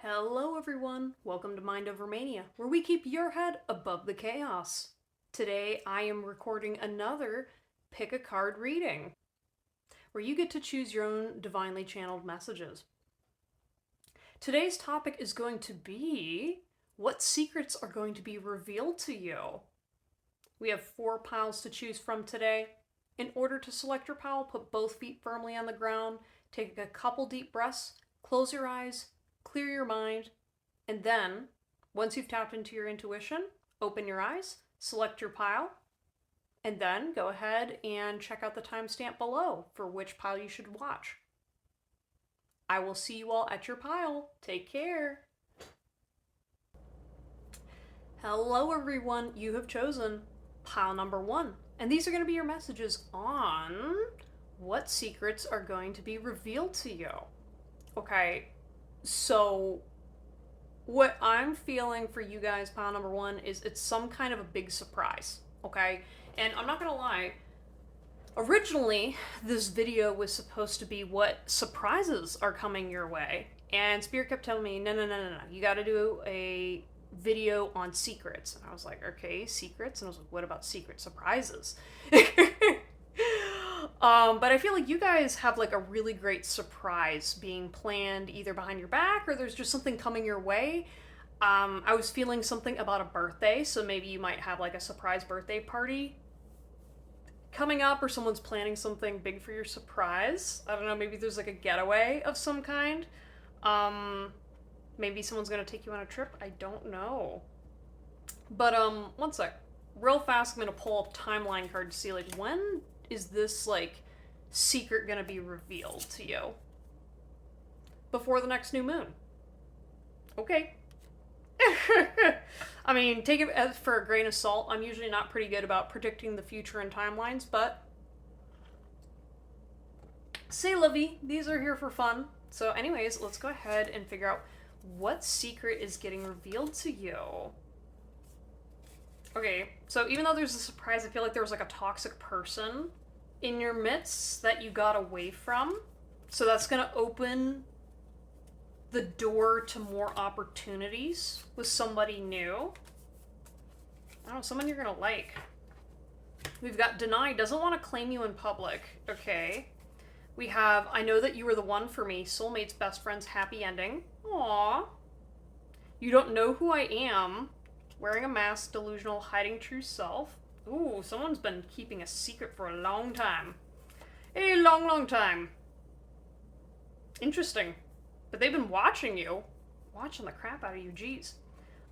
Hello everyone, welcome to Mindovermania, where we keep your head above the chaos. Today I am recording another pick a card reading, where you get to choose your own divinely channeled messages. Today's topic is going to be, what secrets are going to be revealed to you? We have 4 piles to choose from today. In order to select your pile, put both feet firmly on the ground, take a couple deep breaths, close your eyes, clear your mind, and then, once you've tapped into your intuition, open your eyes, select your pile, and then go ahead and check out the timestamp below for which pile you should watch. I will see you all at your pile. Take care. Hello everyone, you have chosen pile number 1, and these are going to be your messages on what secrets are going to be revealed to you. Okay. So, what I'm feeling for you guys, pile number 1, is it's some kind of a big surprise, okay? And I'm not gonna lie, originally, this video was supposed to be what surprises are coming your way. And Spirit kept telling me, no, you gotta do a video on secrets. And I was like, okay, secrets? And I was like, what about secret surprises? But I feel like you guys have like a really great surprise being planned either behind your back or there's just something coming your way. I was feeling something about a birthday, so maybe you might have like a surprise birthday party coming up or someone's planning something big for your surprise. I don't know, maybe there's like a getaway of some kind. Maybe someone's gonna take you on a trip. I don't know. But one sec. Real fast, I'm gonna pull up timeline card to see like when is this, like, secret gonna be revealed to you? Before the next new moon. Okay. I mean, take it for a grain of salt. I'm usually not pretty good about predicting the future and timelines, but c'est la vie. These are here for fun. So anyways, let's go ahead and figure out what secret is getting revealed to you. Okay, so even though there's a surprise, I feel like there was like a toxic person in your midst that you got away from. So that's gonna open the door to more opportunities with somebody new. I don't know, someone you're gonna like. We've got denied, doesn't want to claim you in public. Okay. We have, I know that you were the one for me, soulmates, best friends, happy ending. Aww. You don't know who I am. Wearing a mask, delusional, hiding true self. Ooh, someone's been keeping a secret for a long time. A long time. Interesting. But they've been watching you. Watching the crap out of you, geez.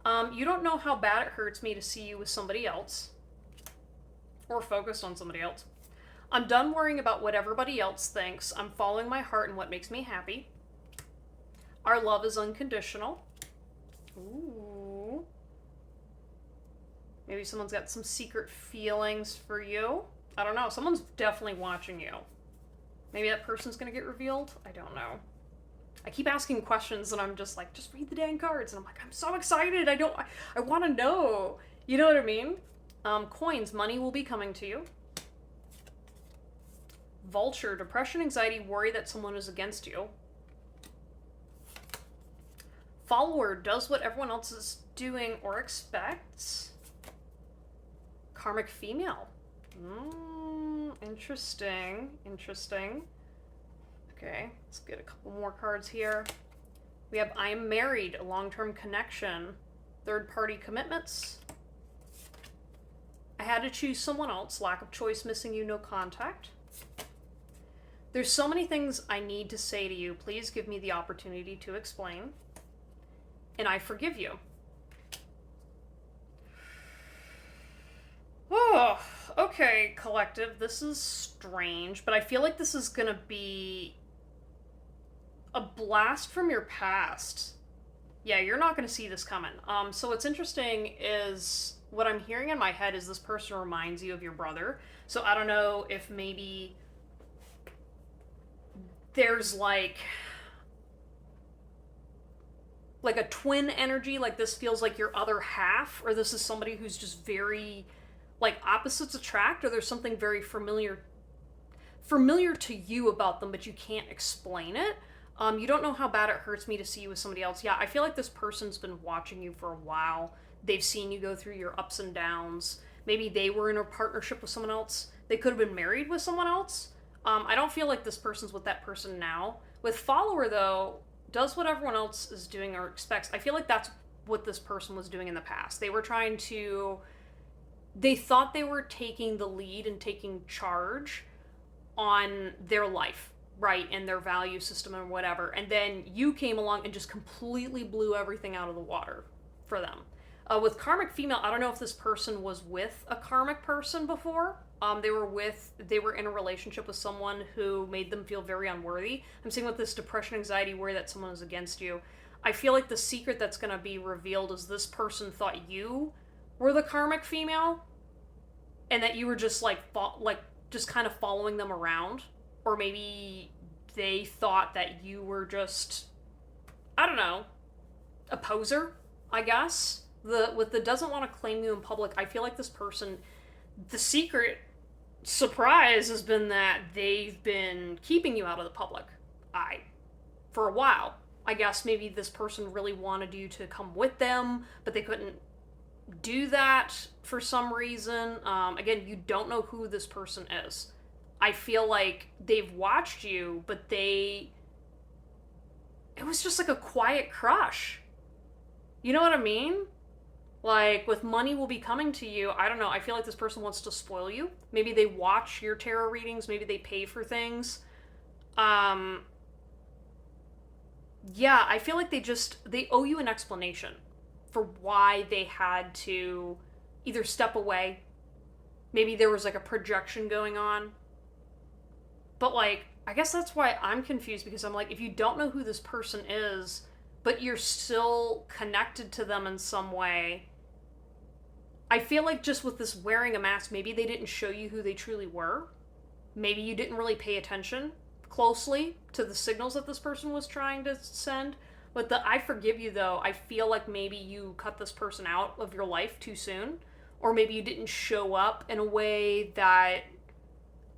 You don't know how bad it hurts me to see you with somebody else. Or focused on somebody else. I'm done worrying about what everybody else thinks. I'm following my heart and what makes me happy. Our love is unconditional. Ooh. Maybe someone's got some secret feelings for you. I don't know. Someone's definitely watching you. Maybe that person's gonna get revealed. I don't know. I keep asking questions and I'm just like, just read the dang cards. And I'm like, I'm so excited. I want to know. You know what I mean? Coins. Money will be coming to you. Vulture. Depression, anxiety, worry that someone is against you. Follower. Does what everyone else is doing or expects. Karmic female. Interesting. Okay, let's get a couple more cards here. We have I am married, a long-term connection, third-party commitments. I had to choose someone else, lack of choice, missing you, no contact. There's so many things I need to say to you. Please give me the opportunity to explain. And I forgive you. Oh, okay, collective. This is strange, but I feel like this is gonna be a blast from your past. Yeah, you're not gonna see this coming. So what's interesting is what I'm hearing in my head is this person reminds you of your brother. So I don't know if maybe there's like a twin energy, like this feels like your other half, or this is somebody who's just very, like, opposites attract, or there's something very familiar to you about them, but you can't explain it. You don't know how bad it hurts me to see you with somebody else. Yeah, I feel like this person's been watching you for a while. They've seen you go through your ups and downs. Maybe they were in a partnership with someone else. They could have been married with someone else. I don't feel like this person's with that person now. With follower, though, does what everyone else is doing or expects. I feel like that's what this person was doing in the past. They were trying to. They thought they were taking the lead and taking charge on their life, right, and their value system and whatever. And then you came along and just completely blew everything out of the water for them. With karmic female, I don't know if this person was with a karmic person before. They were in a relationship with someone who made them feel very unworthy. I'm seeing with this depression, anxiety, worry that someone is against you. I feel like the secret that's going to be revealed is this person thought you were the karmic female, and that you were just just kind of following them around, or maybe they thought that you were just, I don't know, a poser, I guess. With the doesn't want to claim you in public, I feel like this person, the secret surprise has been that they've been keeping you out of the public eye for a while. I guess maybe this person really wanted you to come with them, but they couldn't do that for some reason. Again, you don't know who this person is. I feel like they've watched you, but it was just like a quiet crush. You know what I mean? Like, with money will be coming to you, I don't know, I feel like this person wants to spoil you. Maybe they watch your tarot readings, maybe they pay for things. Yeah, I feel like they owe you an explanation for why they had to either step away. Maybe there was like a projection going on. But like, I guess that's why I'm confused, because I'm like, if you don't know who this person is, but you're still connected to them in some way, I feel like just with this wearing a mask, maybe they didn't show you who they truly were. Maybe you didn't really pay attention closely to the signals that this person was trying to send. But the I forgive you, though, I feel like maybe you cut this person out of your life too soon. Or maybe you didn't show up in a way that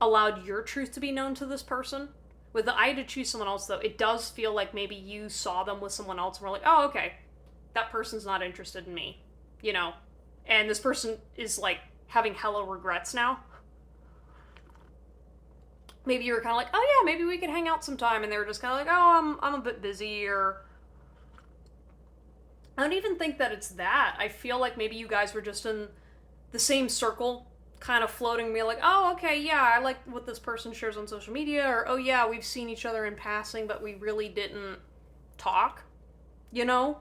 allowed your truth to be known to this person. With the I had to choose someone else, though, it does feel like maybe you saw them with someone else and were like, oh, okay, that person's not interested in me, you know? And this person is, like, having hella regrets now. Maybe you were kind of like, oh, yeah, maybe we could hang out sometime. And they were just kind of like, oh, I'm a bit busy, or... I don't even think that it's that. I feel like maybe you guys were just in the same circle, kind of floating me like, oh, okay, yeah, I like what this person shares on social media, or, oh, yeah, we've seen each other in passing, but we really didn't talk, you know?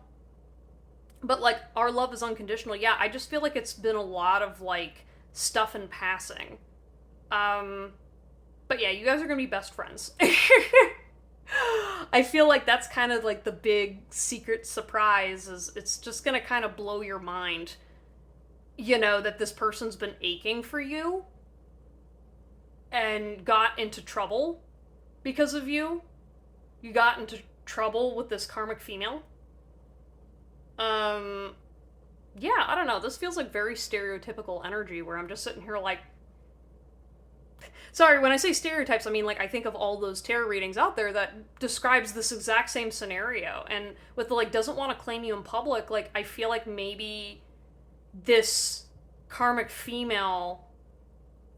But, like, our love is unconditional. Yeah, I just feel like it's been a lot of, like, stuff in passing. But yeah, you guys are gonna be best friends. I feel like that's kind of, like, the big secret surprise, is it's just gonna kind of blow your mind, you know, that this person's been aching for you and got into trouble because of you. You got into trouble with this karmic female. Yeah, I don't know. This feels like very stereotypical energy where I'm just sitting here like... Sorry, when I say stereotypes, I mean, like, I think of all those tarot readings out there that describes this exact same scenario. And with the, like, doesn't want to claim you in public, like, I feel like maybe this karmic female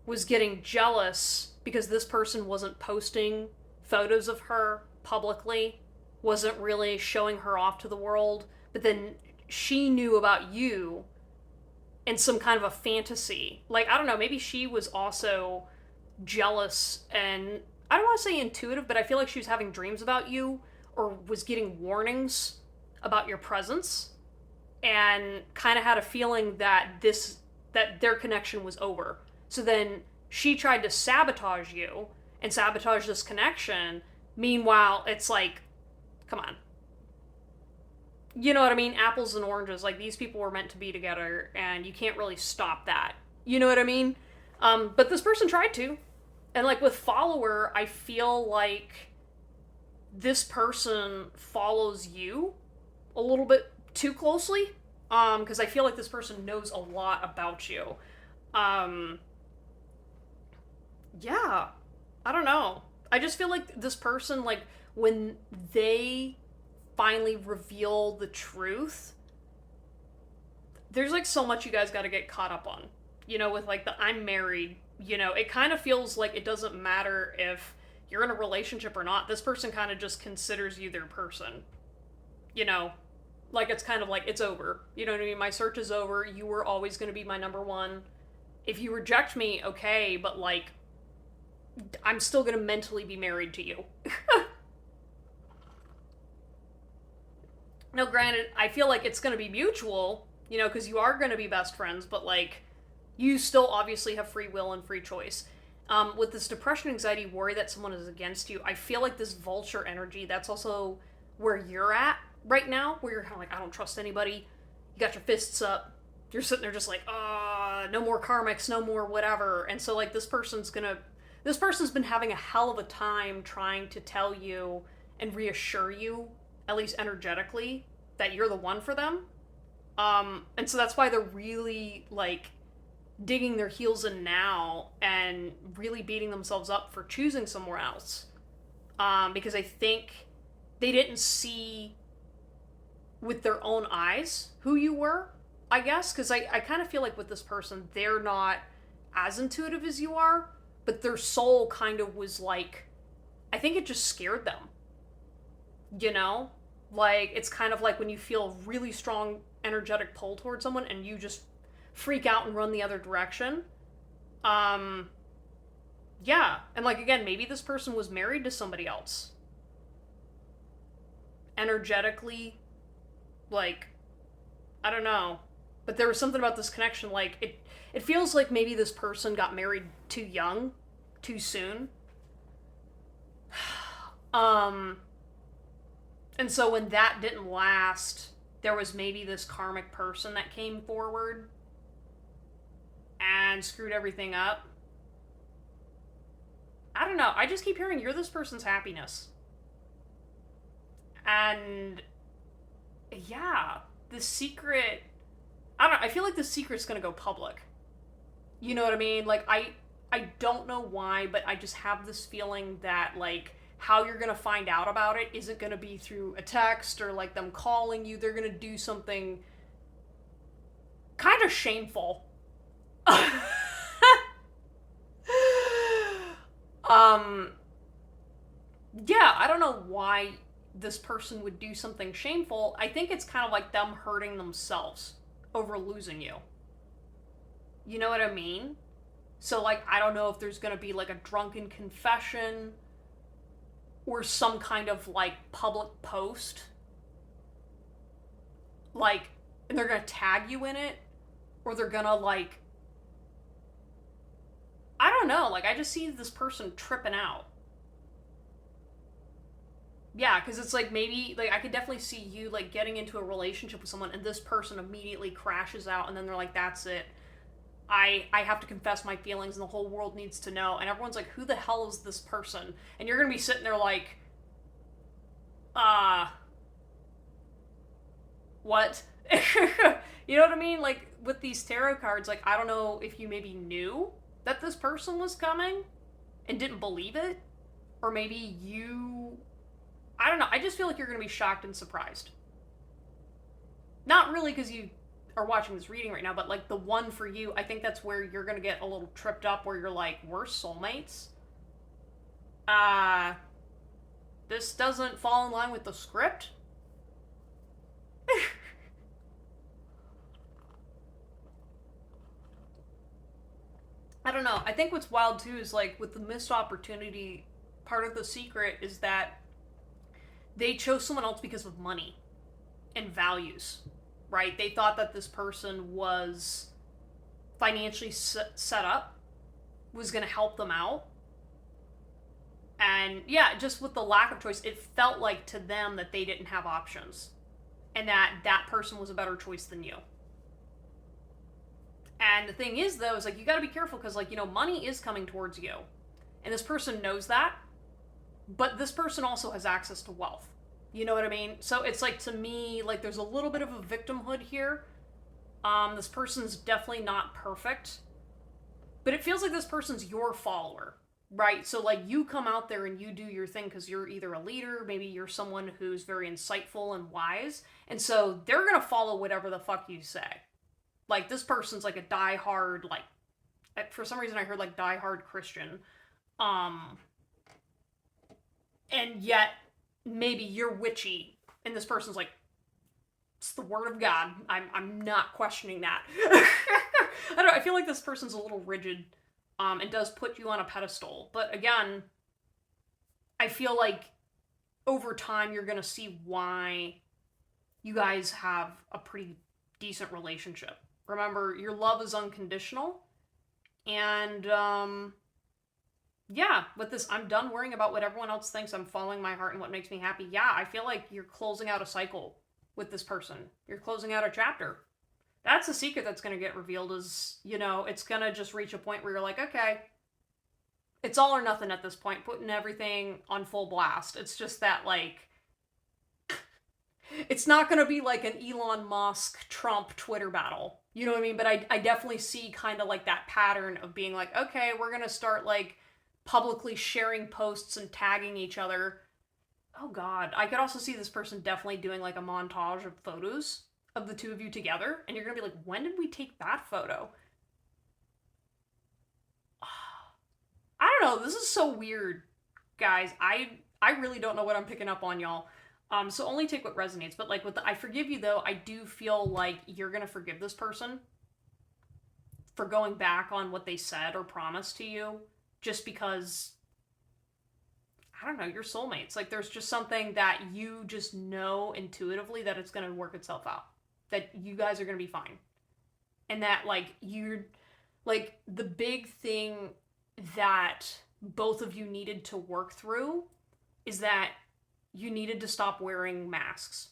was getting jealous because this person wasn't posting photos of her publicly, wasn't really showing her off to the world, but then she knew about you in some kind of a fantasy. Like, I don't know, maybe she was also jealous and, I don't want to say intuitive, but I feel like she was having dreams about you or was getting warnings about your presence and kind of had a feeling that their connection was over. So then she tried to sabotage you and sabotage this connection. Meanwhile, it's like, come on. You know what I mean? Apples and oranges. Like, these people were meant to be together, and you can't really stop that. You know what I mean? But this person tried to. And, like, with follower, I feel like this person follows you a little bit too closely. Because I feel like this person knows a lot about you. Yeah. I don't know. I just feel like this person, like, when they finally reveal the truth, there's like so much you guys got to get caught up on. You know, with like the I'm married, you know, it kind of feels like it doesn't matter if you're in a relationship or not. This person kind of just considers you their person. You know, like it's kind of like it's over. You know what I mean? My search is over. You were always going to be my number one. If you reject me, okay, but like I'm still going to mentally be married to you. Now, granted, I feel like it's going to be mutual, you know, because you are going to be best friends, but like you still obviously have free will and free choice. With this depression, anxiety, worry that someone is against you, I feel like this vulture energy, that's also where you're at right now, where you're kind of like, I don't trust anybody. You got your fists up. You're sitting there just like, no more karmics, no more whatever. And so like this person's been having a hell of a time trying to tell you and reassure you, at least energetically, that you're the one for them. And so that's why they're really like digging their heels in now and really beating themselves up for choosing somewhere else. Because I think they didn't see with their own eyes who you were, I guess. Because I kind of feel like with this person, they're not as intuitive as you are, but their soul kind of was like, I think it just scared them. You know? Like, it's kind of like when you feel a really strong energetic pull towards someone and you just freak out and run the other direction. Yeah. And like, again, maybe this person was married to somebody else. Energetically, like, I don't know. But there was something about this connection, like, it feels like maybe this person got married too young, too soon. And so when that didn't last, there was maybe this karmic person that came forward and screwed everything up. I don't know. I just keep hearing you're this person's happiness. And yeah, the secret, I don't know, I feel like the secret's gonna go public. You know what I mean? Like, I don't know why, but I just have this feeling that, like, how you're gonna find out about it isn't gonna be through a text or, like, them calling you. They're gonna do something kind of shameful. Yeah, I don't know why this person would do something shameful. I think it's kind of like them hurting themselves over losing you. You know what I mean? So, like, I don't know if there's gonna be, like, a drunken confession or some kind of, like, public post. Like, and they're gonna tag you in it, or they're gonna, like, I don't know, like, I just see this person tripping out. Yeah, because it's like maybe, like, I could definitely see you, like, getting into a relationship with someone and this person immediately crashes out and then they're like, that's it. I have to confess my feelings and the whole world needs to know. And everyone's like, who the hell is this person? And you're going to be sitting there like, what? You know what I mean? Like, with these tarot cards, like, I don't know if you maybe knew that this person was coming and didn't believe it. Or maybe you... I don't know. I just feel like you're going to be shocked and surprised. Not really because you are watching this reading right now, but like the one for you, I think that's where you're going to get a little tripped up where you're like, we're soulmates? This doesn't fall in line with the script? I don't know. I think what's wild too is like with the missed opportunity, part of the secret is that they chose someone else because of money and values, right? They thought that this person was financially set up, was going to help them out. And yeah, just with the lack of choice, it felt like to them that they didn't have options and that that person was a better choice than you. And the thing is, though, is like, you got to be careful because, like, you know, money is coming towards you. And this person knows that. But this person also has access to wealth. You know what I mean? So it's like, to me, like, there's a little bit of a victimhood here. This person's definitely not perfect. But it feels like this person's your follower, right? So, like, you come out there and you do your thing because you're either a leader, maybe you're someone who's very insightful and wise, and so they're gonna follow whatever the fuck you say. Like, this person's like a diehard, like, for some reason I heard like diehard Christian, and yet maybe you're witchy, and this person's like, it's the word of God. I'm not questioning that. I don't know, I feel like this person's a little rigid, and does put you on a pedestal. But again, I feel like over time you're gonna see why you guys have a pretty decent relationship. Remember, your love is unconditional, and yeah, with this, I'm done worrying about what everyone else thinks. I'm following my heart and what makes me happy. Yeah, I feel like you're closing out a cycle with this person. You're closing out a chapter. That's a secret that's going to get revealed is, you know, it's going to just reach a point where you're like, okay, it's all or nothing at this point, putting everything on full blast. It's just that, like, it's not going to be like an Elon Musk, Trump, Twitter battle. You know what I mean? But I definitely see kind of like that pattern of being like, okay, we're going to start like publicly sharing posts and tagging each other. Oh God. I could also see this person definitely doing like a montage of photos of the two of you together. And you're going to be like, when did we take that photo? I don't know. This is so weird, guys. I really don't know what I'm picking up on, y'all. So only take what resonates. But like with the I forgive you though, I do feel like you're gonna forgive this person for going back on what they said or promised to you, just because, I don't know, you're soulmates. Like there's just something that you just know intuitively that it's gonna work itself out. That you guys are gonna be fine. And that like you're like the big thing that both of you needed to work through is that you needed to stop wearing masks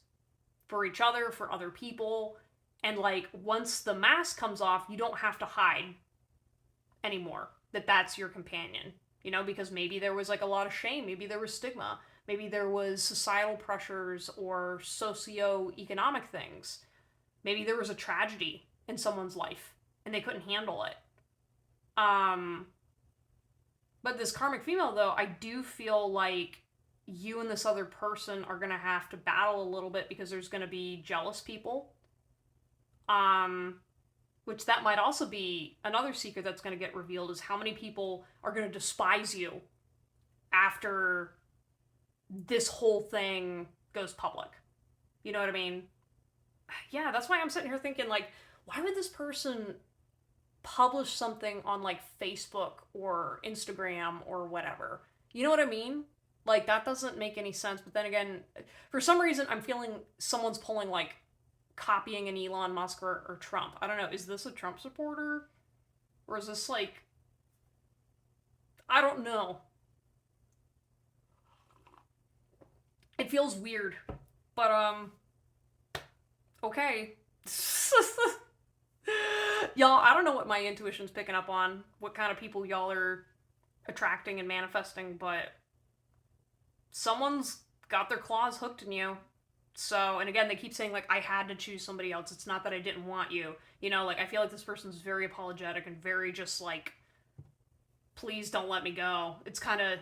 for each other, for other people. And like, once the mask comes off, you don't have to hide anymore that that's your companion, you know, because maybe there was like a lot of shame. Maybe there was stigma. Maybe there was societal pressures or socio-economic things. Maybe there was a tragedy in someone's life and they couldn't handle it. But this karmic female though, I do feel like you and this other person are going to have to battle a little bit because there's going to be jealous people. Which that might also be another secret that's going to get revealed is how many people are going to despise you after this whole thing goes public. You know what I mean? Yeah, that's why I'm sitting here thinking like, why would this person publish something on like Facebook or Instagram or whatever? You know what I mean? Like, that doesn't make any sense. But then again, for some reason, I'm feeling someone's pulling, like, copying an Elon Musk or Trump. I don't know. Is this a Trump supporter? Or is this, like... I don't know. It feels weird. But, okay. Y'all, I don't know what my intuition's picking up on. What kind of people y'all are attracting and manifesting, but... someone's got their claws hooked in you. So, and again, they keep saying, like, I had to choose somebody else. It's not that I didn't want you. You know, like, I feel like this person's very apologetic and very just, like, please don't let me go. It's kind of,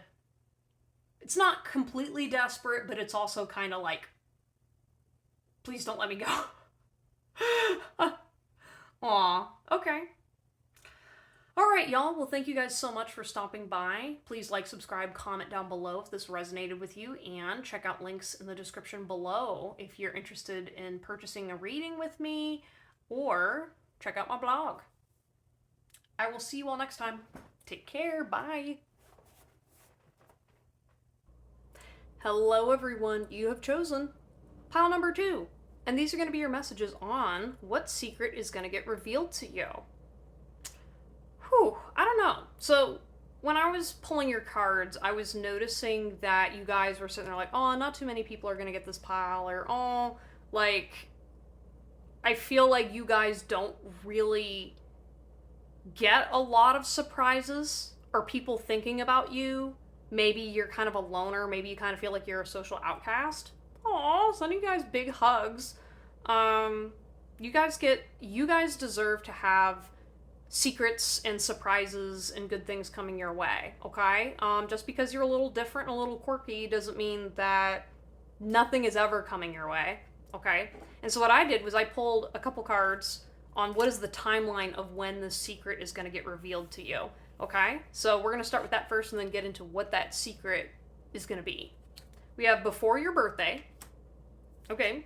it's not completely desperate, but it's also kind of like, please don't let me go. Aw, okay. Alright, y'all. Well, thank you guys so much for stopping by. Please like, subscribe, comment down below if this resonated with you, and check out links in the description below if you're interested in purchasing a reading with me, or check out my blog. I will see you all next time. Take care. Bye. Hello, everyone. You have chosen pile number 2, and these are going to be your messages on what secret is going to get revealed to you. Whew, I don't know. So, when I was pulling your cards, I was noticing that you guys were sitting there like, oh, not too many people are going to get this pile, or, oh, like, I feel like you guys don't really get a lot of surprises, or people thinking about you. Maybe you're kind of a loner, maybe you kind of feel like you're a social outcast. Aw, sending you guys big hugs. You guys deserve to have secrets and surprises and good things coming your way, okay? Just because you're a little different and a little quirky doesn't mean that nothing is ever coming your way, okay? And so what I did was I pulled a couple cards on what is the timeline of when the secret is going to get revealed to you, okay? So we're going to start with that first and then get into what that secret is going to be. We have before your birthday, okay,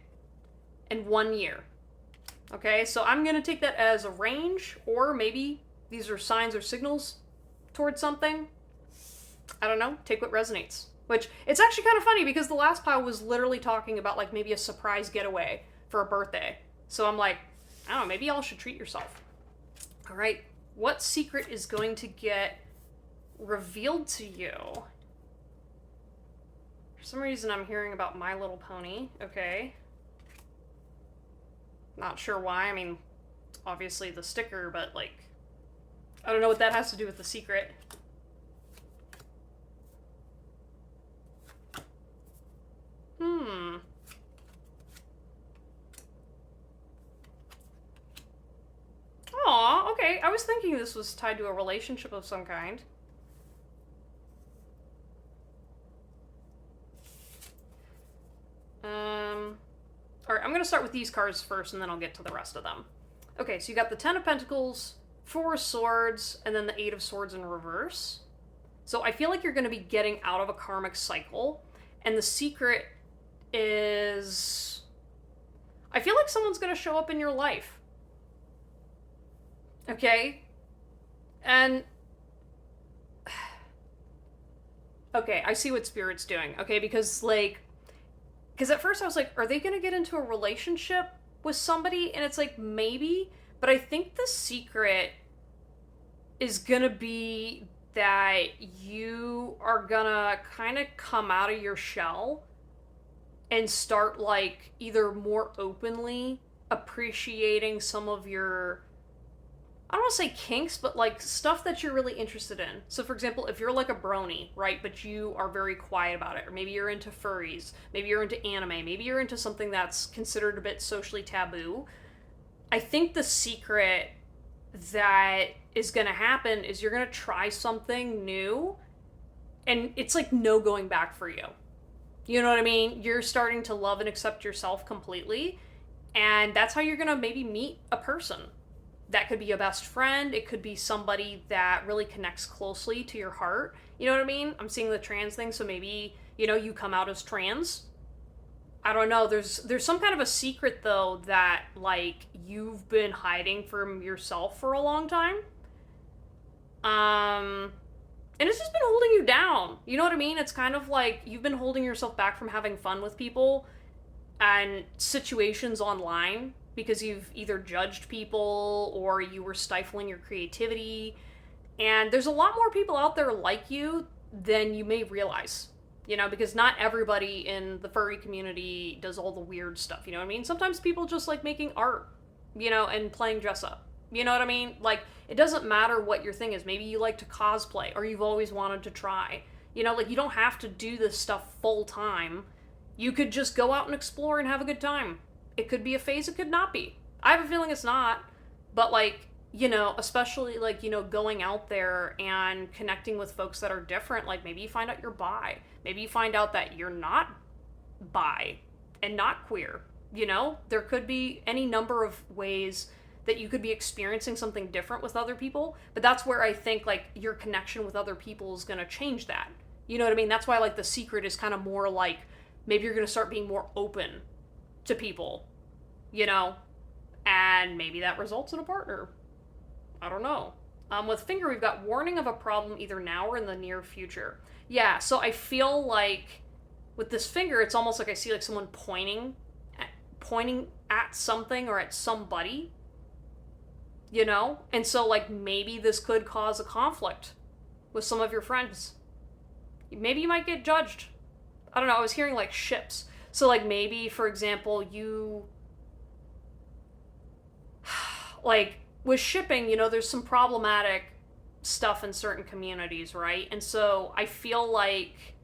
and 1 year. Okay, so I'm going to take that as a range, or maybe these are signs or signals towards something. I don't know, take what resonates. Which, it's actually kind of funny because the last pile was literally talking about like maybe a surprise getaway for a birthday. So I'm like, I don't know, maybe y'all should treat yourself. All right, what secret is going to get revealed to you? For some reason I'm hearing about My Little Pony, okay. Not sure why. I mean, obviously the sticker, but like, I don't know what that has to do with the secret. Aw, okay. I was thinking this was tied to a relationship of some kind. Alright, I'm going to start with these cards first, and then I'll get to the rest of them. Okay, so you got the Ten of Pentacles, Four of Swords, and then the Eight of Swords in reverse. So I feel like you're going to be getting out of a karmic cycle, and the secret is... I feel like someone's going to show up in your life. Okay? And... okay, I see what Spirit's doing. Okay, because, like... because at first I was like, are they going to get into a relationship with somebody? And it's like, maybe. But I think the secret is going to be that you are going to kind of come out of your shell and start, like, either more openly appreciating some of your... I don't want to say kinks, but like stuff that you're really interested in. So for example, if you're like a brony, right, but you are very quiet about it, or maybe you're into furries, maybe you're into anime, maybe you're into something that's considered a bit socially taboo, I think the secret that is going to happen is you're going to try something new, and it's like no going back for you. You know what I mean? You're starting to love and accept yourself completely, and that's how you're going to maybe meet a person. That could be a best friend. It could be somebody that really connects closely to your heart. You know what I mean? I'm seeing the trans thing, so maybe, you know, you come out as trans. I don't know. There's some kind of a secret, though, that, like, you've been hiding from yourself for a long time. And it's just been holding you down. You know what I mean? It's kind of like you've been holding yourself back from having fun with people and situations online, because you've either judged people or you were stifling your creativity. And there's a lot more people out there like you than you may realize, you know, because not everybody in the furry community does all the weird stuff, you know what I mean? Sometimes people just like making art, you know, and playing dress up, you know what I mean? Like, it doesn't matter what your thing is. Maybe you like to cosplay, or you've always wanted to try, you know, like, you don't have to do this stuff full time. You could just go out and explore and have a good time. It could be a phase, it could not be. I have a feeling it's not. But, like, you know, especially, like, you know, going out there and connecting with folks that are different. Like, maybe you find out you're bi. Maybe you find out that you're not bi and not queer. You know? There could be any number of ways that you could be experiencing something different with other people. But that's where I think, like, your connection with other people is going to change that. You know what I mean? That's why, like, the secret is kind of more like, maybe you're going to start being more open to people, you know, and maybe that results in a partner. I don't know. With Finger, we've got warning of a problem either now or in the near future. Yeah, so I feel like with this finger, it's almost like I see like someone pointing at something or at somebody, you know? And so like maybe this could cause a conflict with some of your friends. Maybe you might get judged. I don't know, I was hearing like ships. So, like, maybe, for example, you... like, with shipping, you know, there's some problematic stuff in certain communities, right? And so I feel like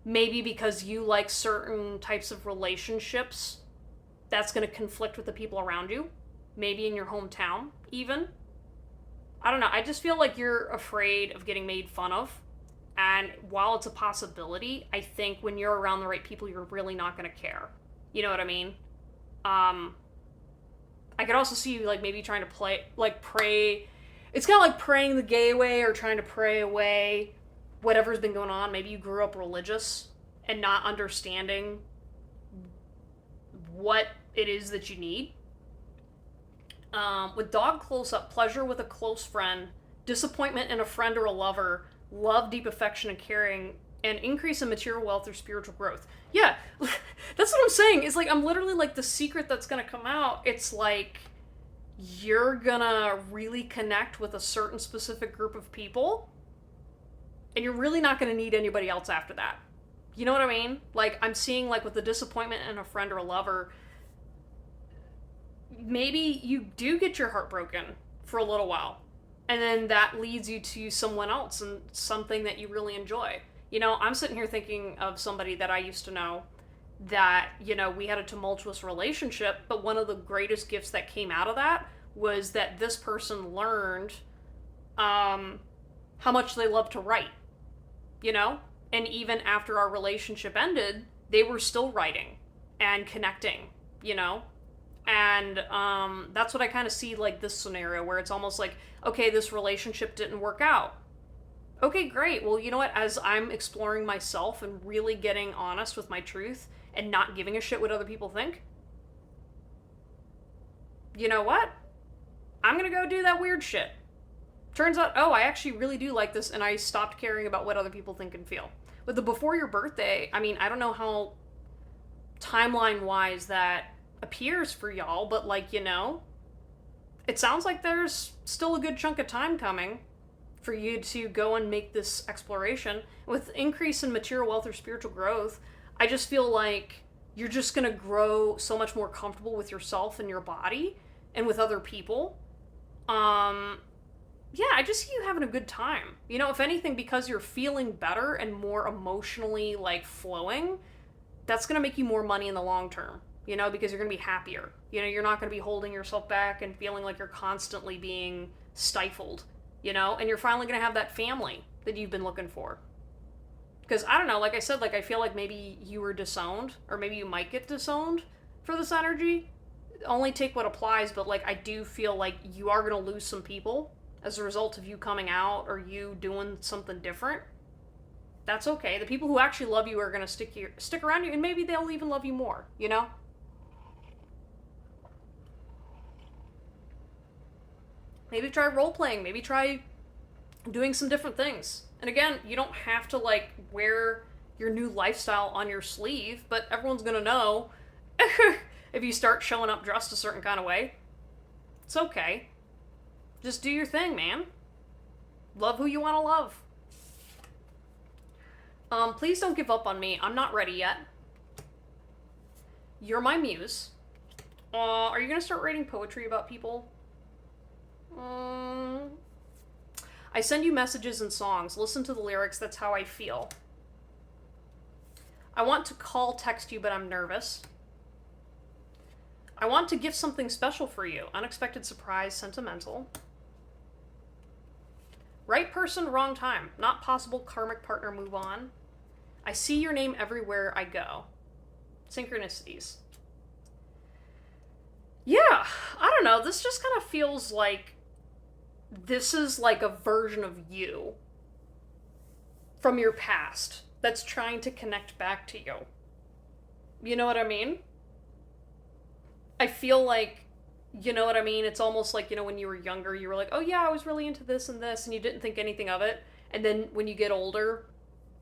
maybe because you like certain types of relationships, that's going to conflict with the people around you. Maybe in your hometown, even. I don't know, I just feel like you're afraid of getting made fun of. And while it's a possibility, I think when you're around the right people, you're really not going to care. You know what I mean? Um, I could also see you, like, maybe trying to pray. It's kind of like praying the gay way or trying to pray away whatever's been going on. Maybe you grew up religious and not understanding what it is that you need. With dog close up, pleasure with a close friend, disappointment in a friend or a lover, love, deep affection, and caring, and increase in material wealth or spiritual growth. Yeah, that's what I'm saying. It's like, I'm literally like, the secret that's gonna come out, it's like, you're gonna really connect with a certain specific group of people, and you're really not gonna need anybody else after that. You know what I mean? Like, I'm seeing, like, with the disappointment in a friend or a lover, maybe you do get your heart broken for a little while, and then that leads you to someone else and something that you really enjoy. You know, I'm sitting here thinking of somebody that I used to know that, you know, we had a tumultuous relationship, but one of the greatest gifts that came out of that was that this person learned how much they love to write, you know? And even after our relationship ended, they were still writing and connecting, you know? And that's what I kind of see, like, this scenario where it's almost like, okay, this relationship didn't work out. Okay, great. Well, you know what? As I'm exploring myself and really getting honest with my truth and not giving a shit what other people think, you know what? I'm gonna go do that weird shit. Turns out, oh, I actually really do like this, and I stopped caring about what other people think and feel. With the before your birthday, I mean, I don't know how timeline-wise that appears for y'all, but, like, you know, it sounds like there's still a good chunk of time coming for you to go and make this exploration. With increase in material wealth or spiritual growth, I just feel like you're just gonna grow so much more comfortable with yourself and your body and with other people. Yeah, I just see you having a good time. You know, if anything, because you're feeling better and more emotionally, like, flowing, that's gonna make you more money in the long term. You know, because you're going to be happier. You know, you're not going to be holding yourself back and feeling like you're constantly being stifled, you know, and you're finally going to have that family that you've been looking for. Because, I don't know, like I said, like, I feel like maybe you were disowned, or maybe you might get disowned for this energy. Only take what applies, but, like, I do feel like you are going to lose some people as a result of you coming out or you doing something different. That's okay. The people who actually love you are going to stick around you, and maybe they'll even love you more, you know? Maybe try role-playing. Maybe try doing some different things. And again, you don't have to, like, wear your new lifestyle on your sleeve, but everyone's gonna know if you start showing up dressed a certain kind of way. It's okay. Just do your thing, man. Love who you want to love. Please don't give up on me. I'm not ready yet. You're my muse. Are you gonna start writing poetry about people? I send you messages and songs. Listen to the lyrics. That's how I feel. I want to text you, but I'm nervous. I want to gift something special for you. Unexpected surprise, sentimental. Right person, wrong time. Not possible, karmic partner, move on. I see your name everywhere I go. Synchronicities. Yeah, I don't know. This just kind of feels like this is like a version of you from your past that's trying to connect back to you. You know what I mean? I feel like, you know what I mean? It's almost like, you know, when you were younger, you were like, oh yeah, I was really into this and this, and you didn't think anything of it. And then when you get older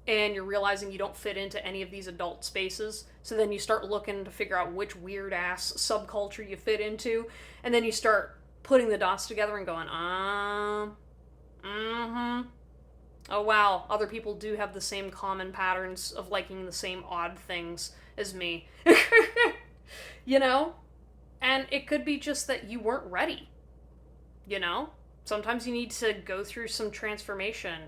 and you're realizing you don't fit into any of these adult spaces, so then you start looking to figure out which weird-ass subculture you fit into, and then you start putting the dots together and going, oh wow, other people do have the same common patterns of liking the same odd things as me. You know? And it could be just that you weren't ready. You know? Sometimes you need to go through some transformation,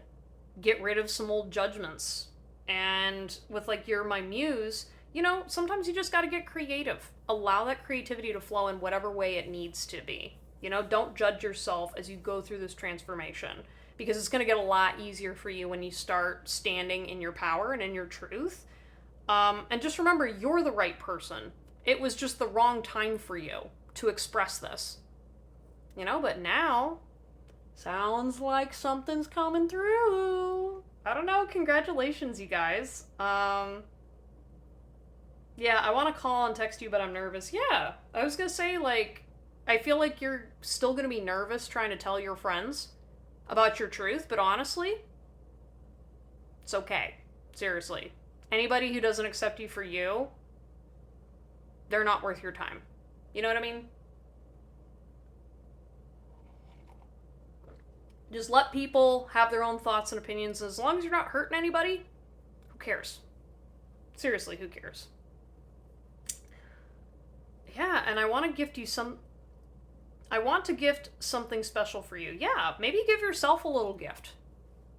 get rid of some old judgments. And with, like, you're my muse, you know, sometimes you just gotta get creative. Allow that creativity to flow in whatever way it needs to be. You know, don't judge yourself as you go through this transformation, because it's going to get a lot easier for you when you start standing in your power and in your truth. And just remember, you're the right person. It was just the wrong time for you to express this. You know, but now, sounds like something's coming through. I don't know, congratulations, you guys. Yeah, I want to call and text you, but I'm nervous. Yeah, I was gonna say, like, I feel like you're still gonna be nervous trying to tell your friends about your truth, but honestly, it's okay. Seriously. Anybody who doesn't accept you for you, they're not worth your time. You know what I mean? Just let people have their own thoughts and opinions. As long as you're not hurting anybody, who cares? Seriously, who cares? Yeah, and I want to gift something special for you. Yeah, maybe give yourself a little gift.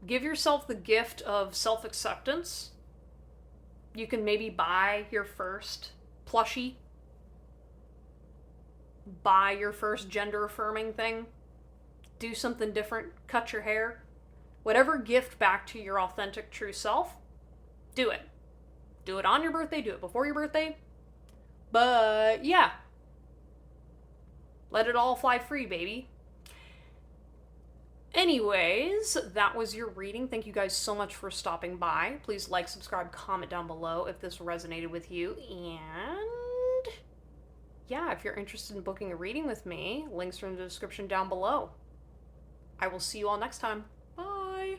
Give yourself the gift of self-acceptance. You can maybe buy your first plushie. Buy your first gender-affirming thing. Do something different. Cut your hair. Whatever gift back to your authentic, true self, do it. Do it on your birthday. Do it before your birthday. But yeah. Let it all fly free, baby. Anyways, that was your reading. Thank you guys so much for stopping by. Please like, subscribe, comment down below if this resonated with you. And yeah, if you're interested in booking a reading with me, links are in the description down below. I will see you all next time. Bye.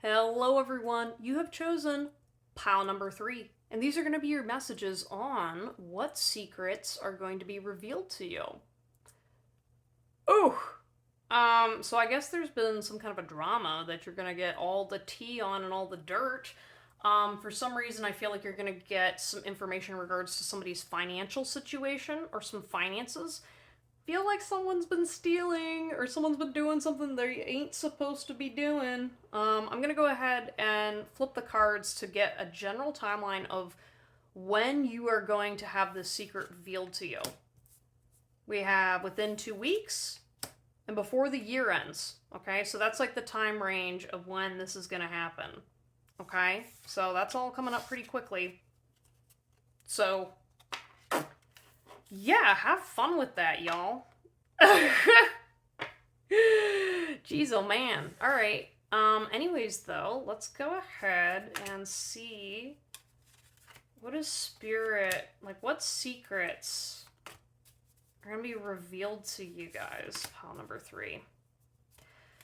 Hello, everyone. You have chosen pile number 3. And these are going to be your messages on what secrets are going to be revealed to you. Ooh. So I guess there's been some kind of a drama that you're going to get all the tea on and all the dirt. For some reason, I feel like you're going to get some information in regards to somebody's financial situation or some finances. Feel like someone's been stealing or someone's been doing something they ain't supposed to be doing. I'm going to go ahead and flip the cards to get a general timeline of when you are going to have this secret revealed to you. We have within 2 weeks and before the year ends. Okay, so that's like the time range of when this is going to happen. Okay, so that's all coming up pretty quickly. So yeah, have fun with that, y'all. Jeez, oh man. Alright. Anyways, though, let's go ahead and see what is spirit, like what secrets are going to be revealed to you guys. Pile number 3.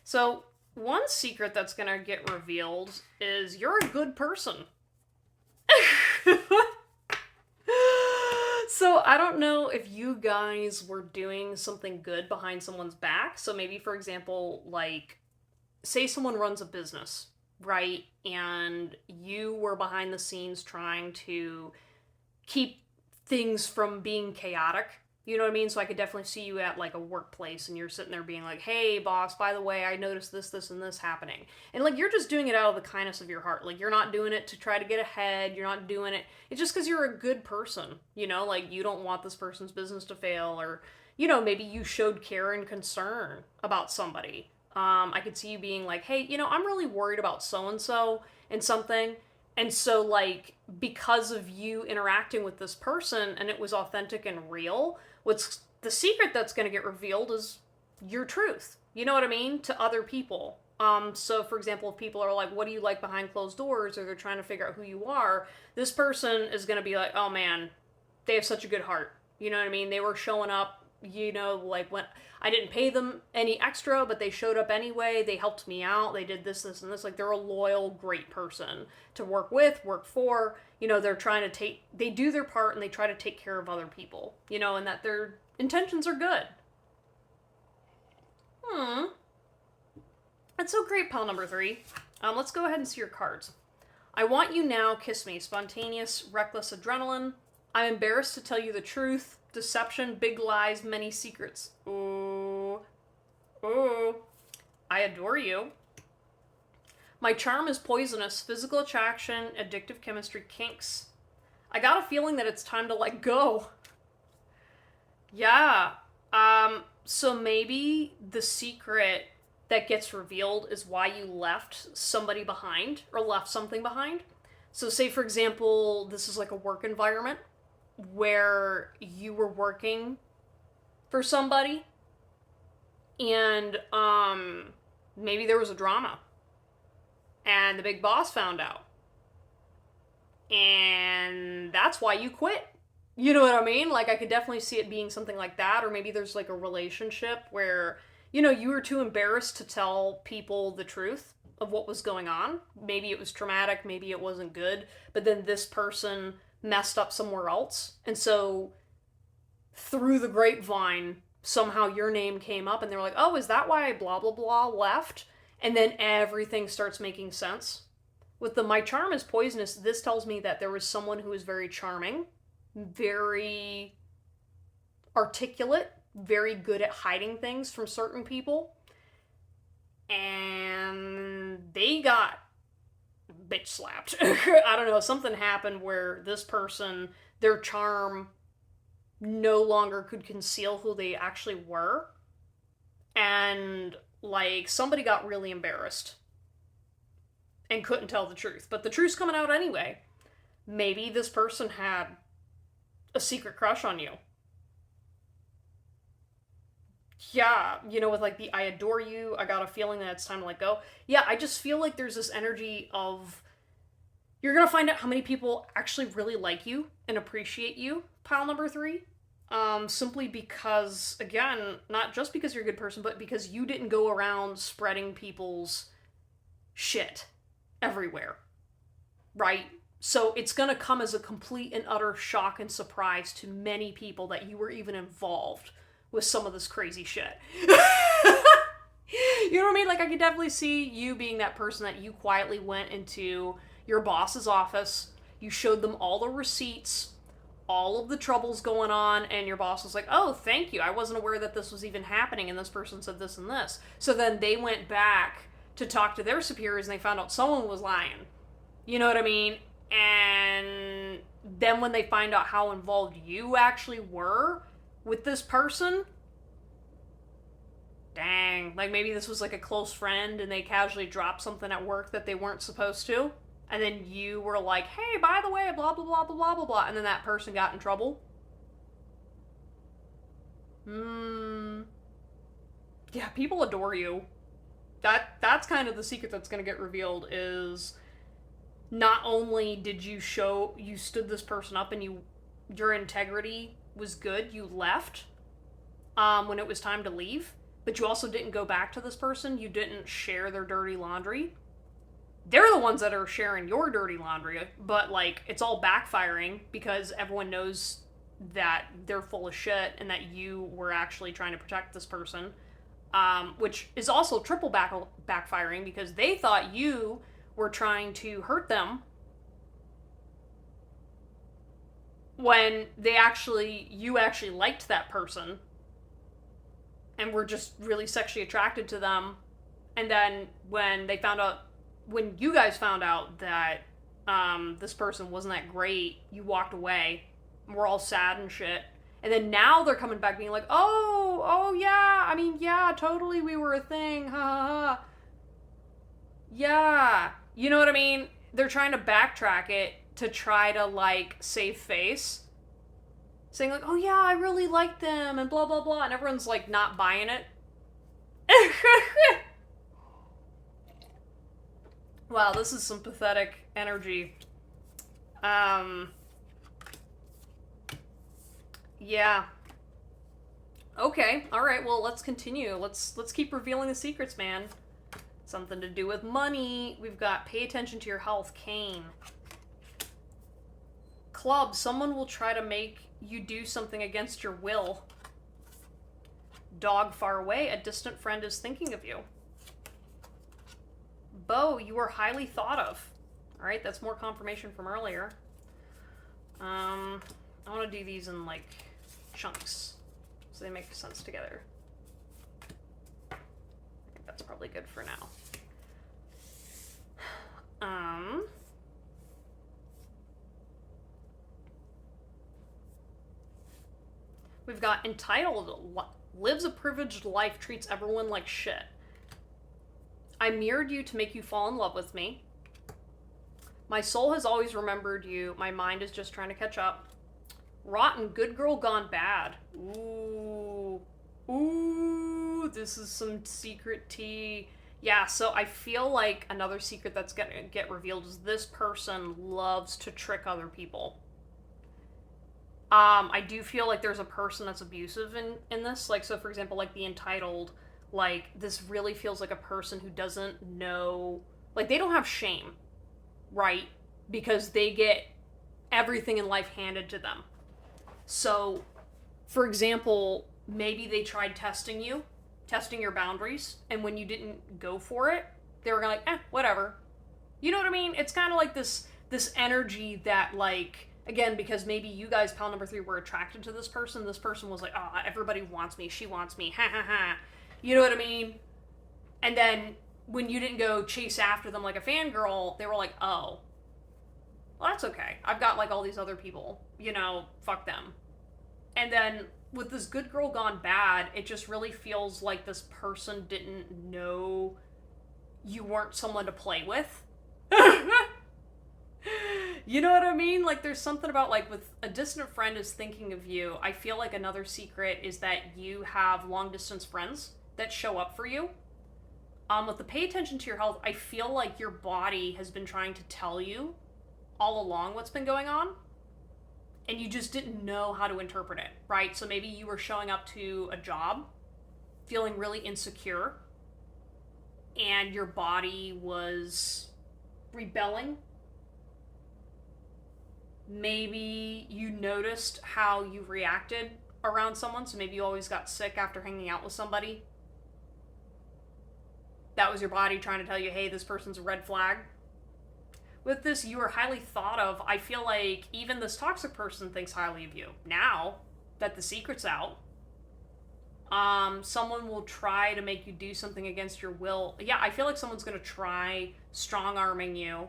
So, one secret that's going to get revealed is you're a good person. So I don't know if you guys were doing something good behind someone's back. So maybe, for example, like, say someone runs a business, right? And you were behind the scenes trying to keep things from being chaotic. You know what I mean? So I could definitely see you at, like, a workplace and you're sitting there being like, hey, boss, by the way, I noticed this, this, and this happening. And, like, you're just doing it out of the kindness of your heart. Like, you're not doing it to try to get ahead. You're not doing it. It's just because you're a good person, you know? Like, you don't want this person's business to fail, or, you know, maybe you showed care and concern about somebody. I could see you being like, hey, you know, I'm really worried about so-and-so and something. And so, like, because of you interacting with this person and it was authentic and real, what's the secret that's going to get revealed is your truth. You know what I mean? To other people. So, for example, if people are like, what do you like behind closed doors? Or they're trying to figure out who you are, this person is going to be like, oh man, they have such a good heart. You know what I mean? They were showing up, you know, like when I didn't pay them any extra, but they showed up anyway. They helped me out. They did this, this, and this. Like, they're a loyal, great person to work with, work for. You know, they're trying to they do their part and they try to take care of other people, you know, and that their intentions are good. That's so great, pile number 3. Let's go ahead and see your cards. I want you now, kiss me. Spontaneous, reckless adrenaline. I'm embarrassed to tell you the truth. Deception, big lies, many secrets. Ooh. Ooh. I adore you. My charm is poisonous. Physical attraction, addictive chemistry, kinks. I got a feeling that it's time to let go. Yeah. So maybe the secret that gets revealed is why you left somebody behind or left something behind. So, say for example, this is like a work environment where you were working for somebody and maybe there was a drama and the big boss found out. And that's why you quit. You know what I mean? Like, I could definitely see it being something like that, or maybe there's like a relationship where, you were too embarrassed to tell people the truth of what was going on. Maybe it was traumatic, maybe it wasn't good, but then this person messed up somewhere else. And so, through the grapevine, somehow your name came up, and they're like, oh, is that why blah, blah, blah left? And then everything starts making sense. With the my charm is poisonous, this tells me that there was someone who was very charming, very articulate, very good at hiding things from certain people, and they got bitch slapped. I don't know, something happened where this person, their charm no longer could conceal who they actually were, and like somebody got really embarrassed and couldn't tell the truth. But the truth's coming out anyway. Maybe this person had a secret crush on you. Yeah, with like the I adore you, I got a feeling that it's time to let go. Yeah, I just feel like there's this energy of you're gonna find out how many people actually really like you and appreciate you, pile number 3. Simply because, again, not just because you're a good person, but because you didn't go around spreading people's shit everywhere, right? So it's gonna come as a complete and utter shock and surprise to many people that you were even involved with some of this crazy shit. You know what I mean? Like, I could definitely see you being that person that you quietly went into your boss's office, you showed them all the receipts, all of the troubles going on, and your boss was like, oh, thank you, I wasn't aware that this was even happening, and this person said this and this. So then they went back to talk to their superiors, and they found out someone was lying. You know what I mean? And then when they find out how involved you actually were with this person, dang, like maybe this was like a close friend and they casually dropped something at work that they weren't supposed to, and then you were like, hey, by the way, blah, blah, blah, blah, blah, blah, blah, and then that person got in trouble. Yeah, people adore you. That's kind of the secret that's going to get revealed, is not only did you show you stood this person up and your integrity was good, you left when it was time to leave, but you also didn't go back to this person, you didn't share their dirty laundry. They're the ones that are sharing your dirty laundry, but like it's all backfiring because everyone knows that they're full of shit and that you were actually trying to protect this person, which is also triple backfiring because they thought you were trying to hurt them when you actually liked that person and were just really sexually attracted to them. And then when you guys found out that this person wasn't that great, you walked away and we're all sad and shit. And then now they're coming back being like, oh yeah, I mean, yeah, totally, we were a thing, ha ha ha. Yeah, you know what I mean? They're trying to backtrack it to try to, like, save face. Saying, like, oh yeah, I really like them, and blah, blah, blah, and everyone's, like, not buying it. Wow, this is some pathetic energy. Yeah. Okay, alright, well, let's continue. Let's keep revealing the secrets, man. Something to do with money. We've got pay attention to your health, Cane. Club, someone will try to make you do something against your will. Dog, far away, a distant friend is thinking of you. Bo, you are highly thought of. Alright, that's more confirmation from earlier. I want to do these in, like, chunks, so they make sense together. I think that's probably good for now. We've got Entitled, lives a privileged life, treats everyone like shit. I mirrored you to make you fall in love with me. My soul has always remembered you. My mind is just trying to catch up. Rotten, good girl gone bad. Ooh. Ooh, this is some secret tea. Yeah, so I feel like another secret that's gonna get revealed is this person loves to trick other people. I do feel like there's a person that's abusive in this. Like, so for example, like the Entitled, like, this really feels like a person who doesn't know, like, they don't have shame, right? Because they get everything in life handed to them. So, for example, maybe they tried testing your boundaries, and when you didn't go for it, they were like, whatever. You know what I mean? It's kind of like this energy that, like, again, because maybe you guys, pal number 3, were attracted to this person was like, oh, everybody wants me, she wants me, ha ha ha. You know what I mean? And then when you didn't go chase after them like a fangirl, they were like, oh, well, that's okay. I've got, like, all these other people, you know, fuck them. And then with this good girl gone bad, it just really feels like this person didn't know you weren't someone to play with. You know what I mean? Like, there's something about, like, with a distant friend is thinking of you. I feel like another secret is that you have long distance friends that show up for you. With the pay attention to your health, I feel like your body has been trying to tell you all along what's been going on, and you just didn't know how to interpret it, right? So maybe you were showing up to a job feeling really insecure, and your body was rebelling. Maybe you noticed how you reacted around someone, so maybe you always got sick after hanging out with somebody. That was your body trying to tell you, hey, this person's a red flag. With this, you are highly thought of. I feel like even this toxic person thinks highly of you. Now that the secret's out, someone will try to make you do something against your will. Yeah, I feel like someone's going to try strong-arming you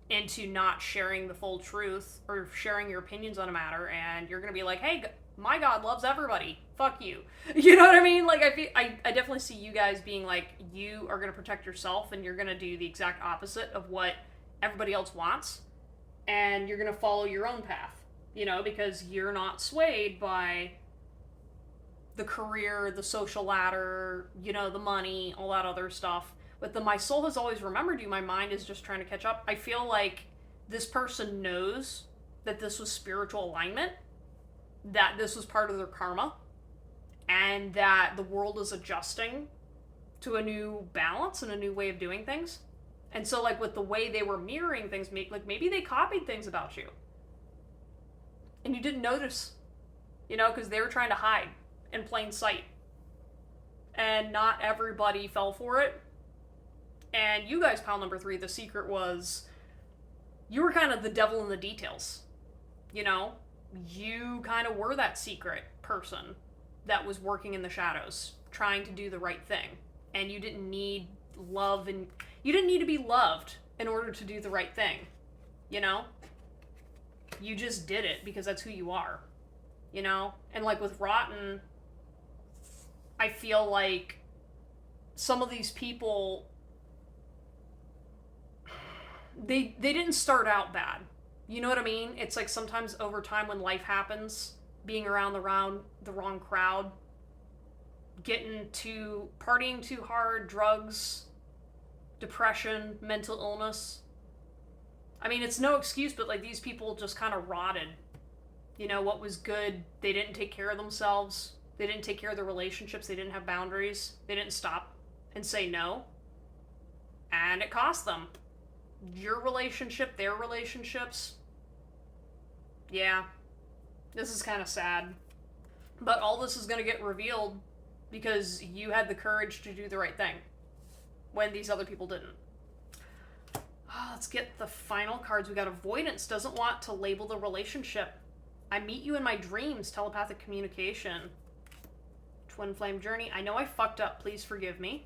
into not sharing the full truth or sharing your opinions on a matter, and you're going to be like, hey, my God loves everybody. Fuck you. You know what I mean? Like, I definitely see you guys being like, you are going to protect yourself, and you're going to do the exact opposite of what everybody else wants, and you're going to follow your own path, you know, because you're not swayed by the career, the social ladder, you know, the money, all that other stuff. But my soul has always remembered you, my mind is just trying to catch up. I feel like this person knows that this was spiritual alignment, that this was part of their karma, and that the world is adjusting to a new balance and a new way of doing things. And so, like, with the way they were mirroring things, like, maybe they copied things about you. And you didn't notice, you know, because they were trying to hide in plain sight. And not everybody fell for it. And you guys, pal number 3, the secret was, you were kind of the devil in the details. You know? You kind of were that secret person that was working in the shadows, trying to do the right thing. And you didn't need love, and you didn't need to be loved in order to do the right thing. You know? You just did it because that's who you are. You know? And like with Rotten, I feel like some of these people, they didn't start out bad. You know what I mean? It's like sometimes over time when life happens, being around the wrong crowd, partying too hard, drugs, depression, mental illness. I mean, it's no excuse, but like these people just kind of rotted. You know, what was good, they didn't take care of themselves. They didn't take care of their relationships. They didn't have boundaries. They didn't stop and say no. And it cost them. Your relationship, their relationships. Yeah. This is kind of sad. But all this is going to get revealed because you had the courage to do the right thing when these other people didn't. Let's get the final cards. We got Avoidance. Doesn't want to label the relationship. I meet you in my dreams. Telepathic communication. Twin flame journey. I know I fucked up. Please forgive me.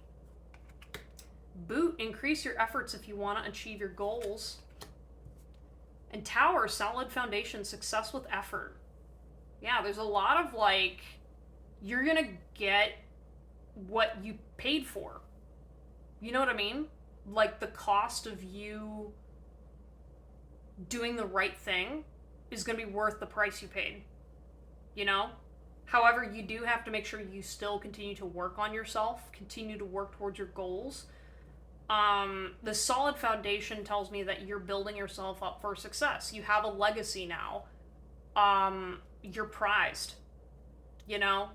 Boot. Increase your efforts if you want to achieve your goals. And Tower. Solid foundation. Success with effort. Yeah, there's a lot of like, you're gonna get what you paid for. You know what I mean? Like, the cost of you doing the right thing is gonna be worth the price you paid. You know? However, you do have to make sure you still continue to work on yourself, continue to work towards your goals. The solid foundation tells me that you're building yourself up for success. You have a legacy now. You're prized. You know?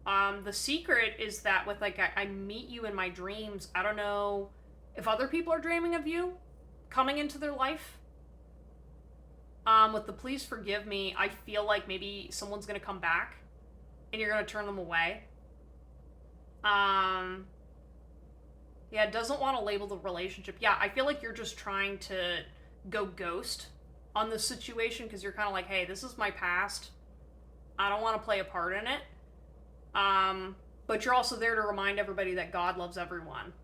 The secret is that with, like, I meet you in my dreams. I don't know if other people are dreaming of you coming into their life. With the please forgive me, I feel like maybe someone's gonna come back and you're gonna turn them away. Yeah, doesn't want to label the relationship. Yeah, I feel like you're just trying to go ghost on this situation because you're kind of like, hey, this is my past. I don't want to play a part in it. But you're also there to remind everybody that God loves everyone,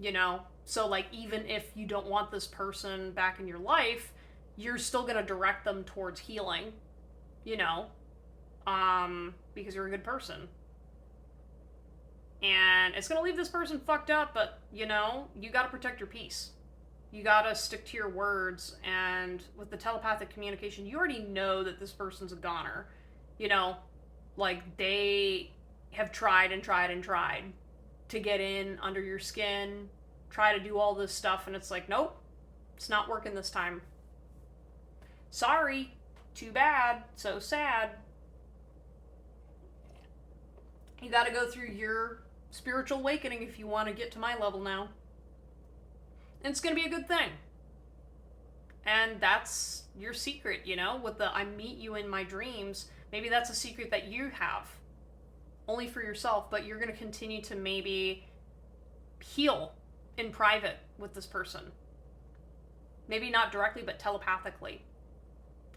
you know? So, like, even if you don't want this person back in your life, you're still going to direct them towards healing, you know? Because you're a good person. And it's going to leave this person fucked up, but, you know, you got to protect your peace. You got to stick to your words, and with the telepathic communication, you already know that this person's a goner. You know, like, they have tried and tried and tried to get in under your skin, try to do all this stuff, and it's like, nope, it's not working this time. Sorry, too bad, so sad. You got to go through your spiritual awakening if you want to get to my level now. And it's going to be a good thing. And that's your secret, you know, with the I meet you in my dreams. Maybe that's a secret that you have only for yourself, but you're going to continue to maybe heal in private with this person. Maybe not directly, but telepathically,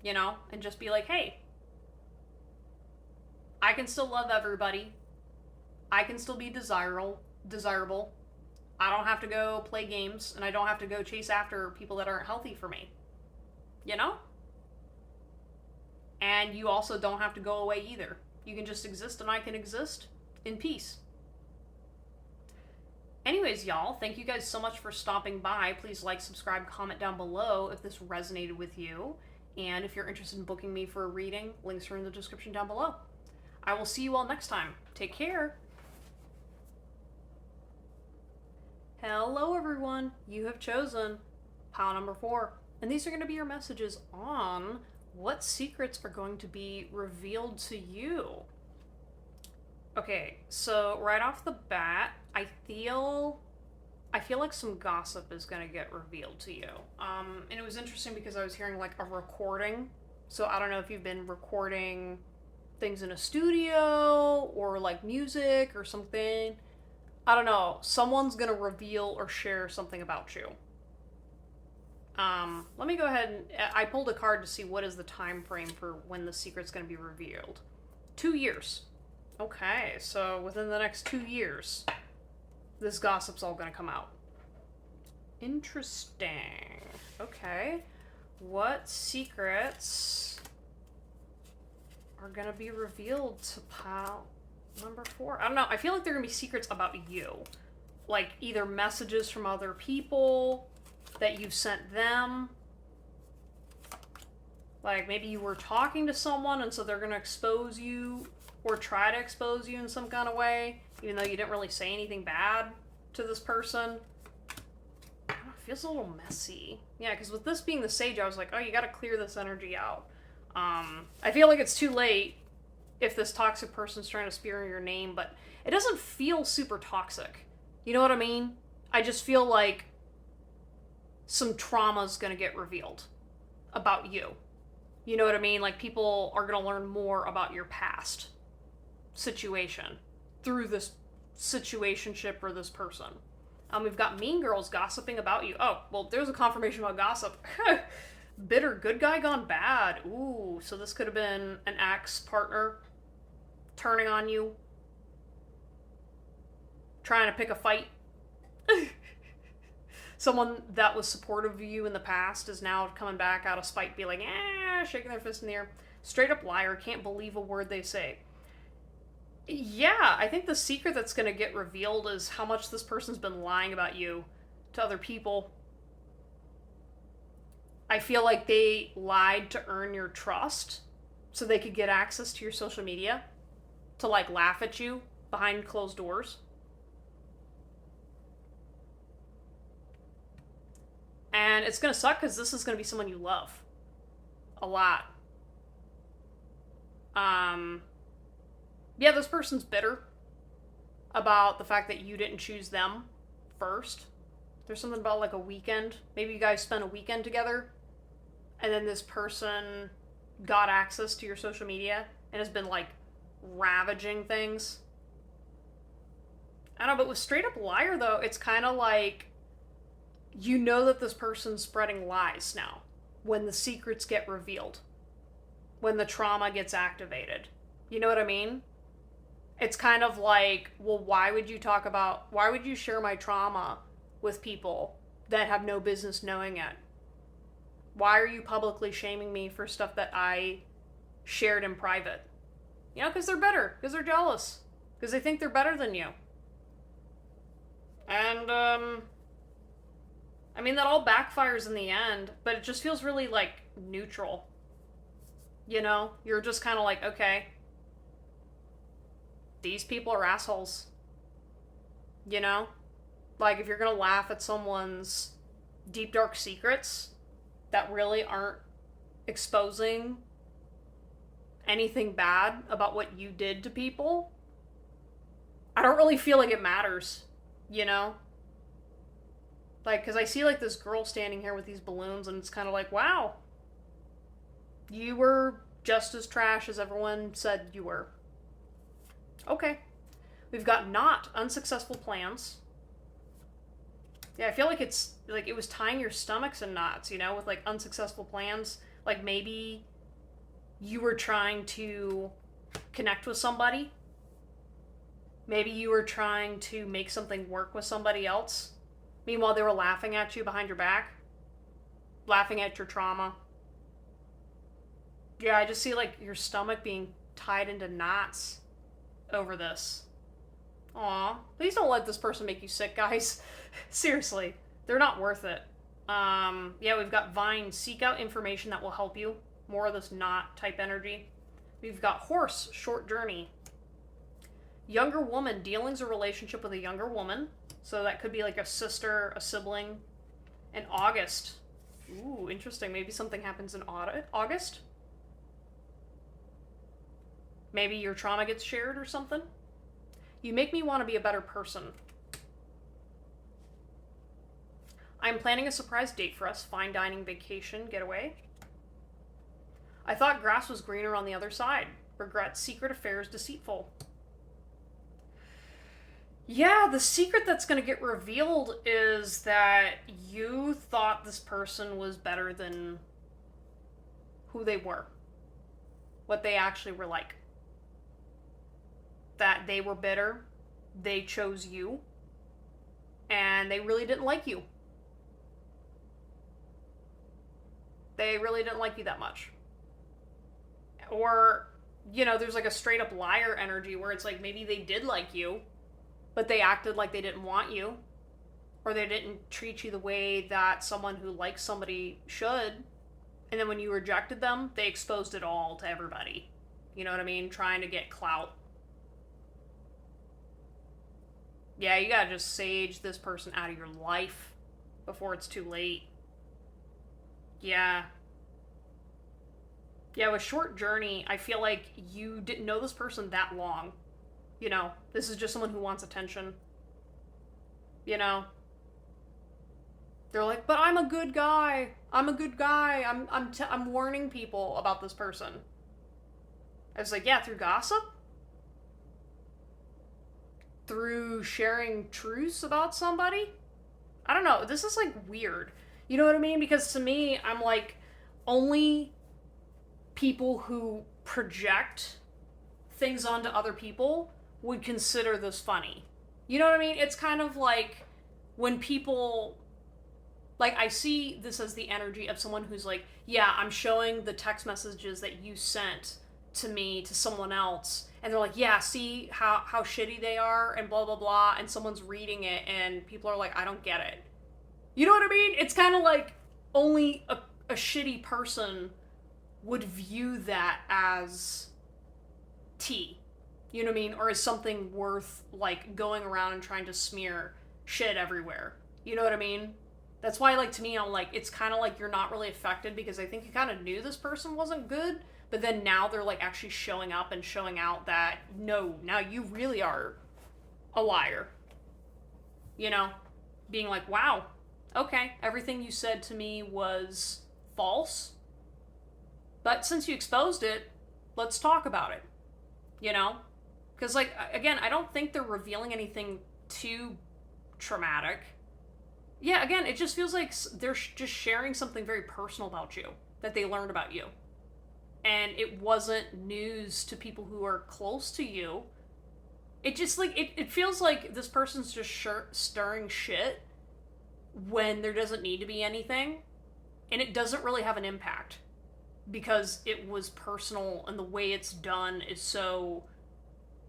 you know, and just be like, hey, I can still love everybody. I can still be desirable. I don't have to go play games, and I don't have to go chase after people that aren't healthy for me. You know? And you also don't have to go away either. You can just exist, and I can exist in peace. Anyways, y'all, thank you guys so much for stopping by. Please like, subscribe, comment down below if this resonated with you. And if you're interested in booking me for a reading, links are in the description down below. I will see you all next time. Take care. Hello everyone, you have chosen pile number 4, and these are going to be your messages on what secrets are going to be revealed to you. Okay, so right off the bat, I feel like some gossip is going to get revealed to you. And it was interesting because I was hearing like a recording, so I don't know if you've been recording things in a studio or like music or something. I don't know. Someone's going to reveal or share something about you. Let me go ahead and... I pulled a card to see what is the time frame for when the secret's going to be revealed. 2 years. Okay, so within the next 2 years, this gossip's all going to come out. Interesting. Okay. What secrets are going to be revealed to pile number 4? I don't know. I feel like there are going to be secrets about you. Like, either messages from other people that you've sent them. Like, maybe you were talking to someone and so they're going to expose you or try to expose you in some kind of way, even though you didn't really say anything bad to this person. I don't know, it feels a little messy. Yeah, because with this being the Sage, I was like, oh, you got to clear this energy out. I feel like it's too late if this toxic person's trying to spear your name, but it doesn't feel super toxic. You know what I mean? I just feel like some trauma's gonna get revealed about you. You know what I mean? Like, people are gonna learn more about your past situation through this situationship or this person. We've got mean girls gossiping about you. Oh, well, there's a confirmation about gossip. Bitter good guy gone bad. Ooh, so this could have been an ex-partner turning on you, Someone that was supportive of you in the past is now coming back out of spite, be like, shaking their fist in the air. Straight up liar, can't believe a word they say. Yeah, I think the secret that's going to get revealed is how much this person's been lying about you to other people. I feel like they lied to earn your trust so they could get access to your social media to like laugh at you behind closed doors. And it's going to suck because this is going to be someone you love a lot. Yeah, this person's bitter about the fact that you didn't choose them first. There's something about like a weekend. Maybe you guys spent a weekend together and then this person got access to your social media and has been like ravaging things. I don't know, but with straight up liar though, it's kind of like you know that this person's spreading lies now when the secrets get revealed, when the trauma gets activated. You know what I mean? It's kind of like, well, why would you share my trauma with people that have no business knowing it? Why are you publicly shaming me for stuff that I shared in private? You know, because they're bitter, because they're jealous, because they think they're better than you. And, I mean, that all backfires in the end, but it just feels really, like, neutral. You know? You're just kind of like, okay, these people are assholes. You know? Like, if you're gonna laugh at someone's deep, dark secrets that really aren't exposing anything bad about what you did to people, I don't really feel like it matters. You know? Like, because I see, like, this girl standing here with these balloons, and it's kind of like, wow, you were just as trash as everyone said you were. Okay. We've got not unsuccessful plans. Yeah, I feel like it's, like, it was tying your stomachs in knots, you know, with, like, unsuccessful plans. Like, maybe you were trying to connect with somebody. Maybe you were trying to make something work with somebody else. Meanwhile, they were laughing at you behind your back. Laughing at your trauma. Yeah, I just see, like, your stomach being tied into knots over this. Aw. Please don't let this person make you sick, guys. Seriously. They're not worth it. Yeah, we've got Vine. Seek out information that will help you. More of this not type energy. We've got Horse. Short journey. Younger woman. Dealings or relationship with a younger woman. So that could be like a sister, a sibling. And August. Ooh, interesting. Maybe something happens in August. Maybe your trauma gets shared or something. You make me want to be a better person. I'm planning a surprise date for us. Fine dining, vacation, getaway. I thought grass was greener on the other side. Regret, secret affairs, deceitful. Yeah, the secret that's going to get revealed is that you thought this person was better than who they were. What they actually were like. That they were bitter, they chose you, and they really didn't like you. They really didn't like you that much. Or, you know, there's like a straight up liar energy where it's like maybe they did like you, but they acted like they didn't want you, or they didn't treat you the way that someone who likes somebody should, and then when you rejected them, they exposed it all to everybody. You know what I mean? Trying to get clout. Yeah, you gotta just sage this person out of your life before it's too late. Yeah. Yeah, with Short Journey, I feel like you didn't know this person that long. You know, this is just someone who wants attention. You know? They're like, but I'm a good guy. I'm a good guy. I'm warning people about this person. I was like, yeah, through gossip? Through sharing truths about somebody? I don't know. This is, like, weird. You know what I mean? Because to me, I'm like, only people who project things onto other people would consider this funny. You know what I mean? It's kind of like when people Like, I see this as the energy of someone who's like, yeah, I'm showing the text messages that you sent to me to someone else, and they're like, yeah, see how shitty they are, and blah, blah, blah, and someone's reading it, and people are like, I don't get it. You know what I mean? It's kind of like only a shitty person would view that as tea. You know what I mean? Or as something worth, like, going around and trying to smear shit everywhere. You know what I mean? That's why, like, to me, I'm like, it's kind of like you're not really affected because I think you kind of knew this person wasn't good, but then now they're, like, actually showing up and showing out that, no, now you really are a liar. You know? Being like, wow, okay, everything you said to me was false, but since you exposed it, let's talk about it. You know? Because, like, again, I don't think they're revealing anything too traumatic. Yeah, again, it just feels like they're just sharing something very personal about you that they learned about you. And it wasn't news to people who are close to you. It just, like, it feels like this person's just stirring shit when there doesn't need to be anything. And it doesn't really have an impact because it was personal, and the way it's done is so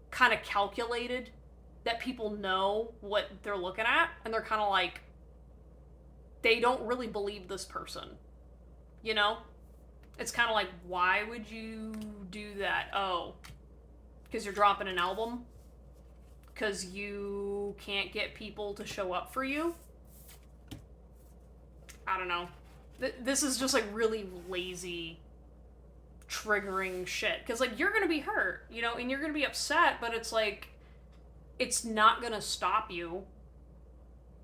kind of calculated that people know what they're looking at, and they're kind of like, they don't really believe this person. You know? It's kind of like, why would you do that? Oh, because you're dropping an album? Because you can't get people to show up for you? I don't know. This is just, like, really lazy, triggering shit. Because, like, you're gonna be hurt, you know, and you're gonna be upset, but it's like, it's not gonna stop you.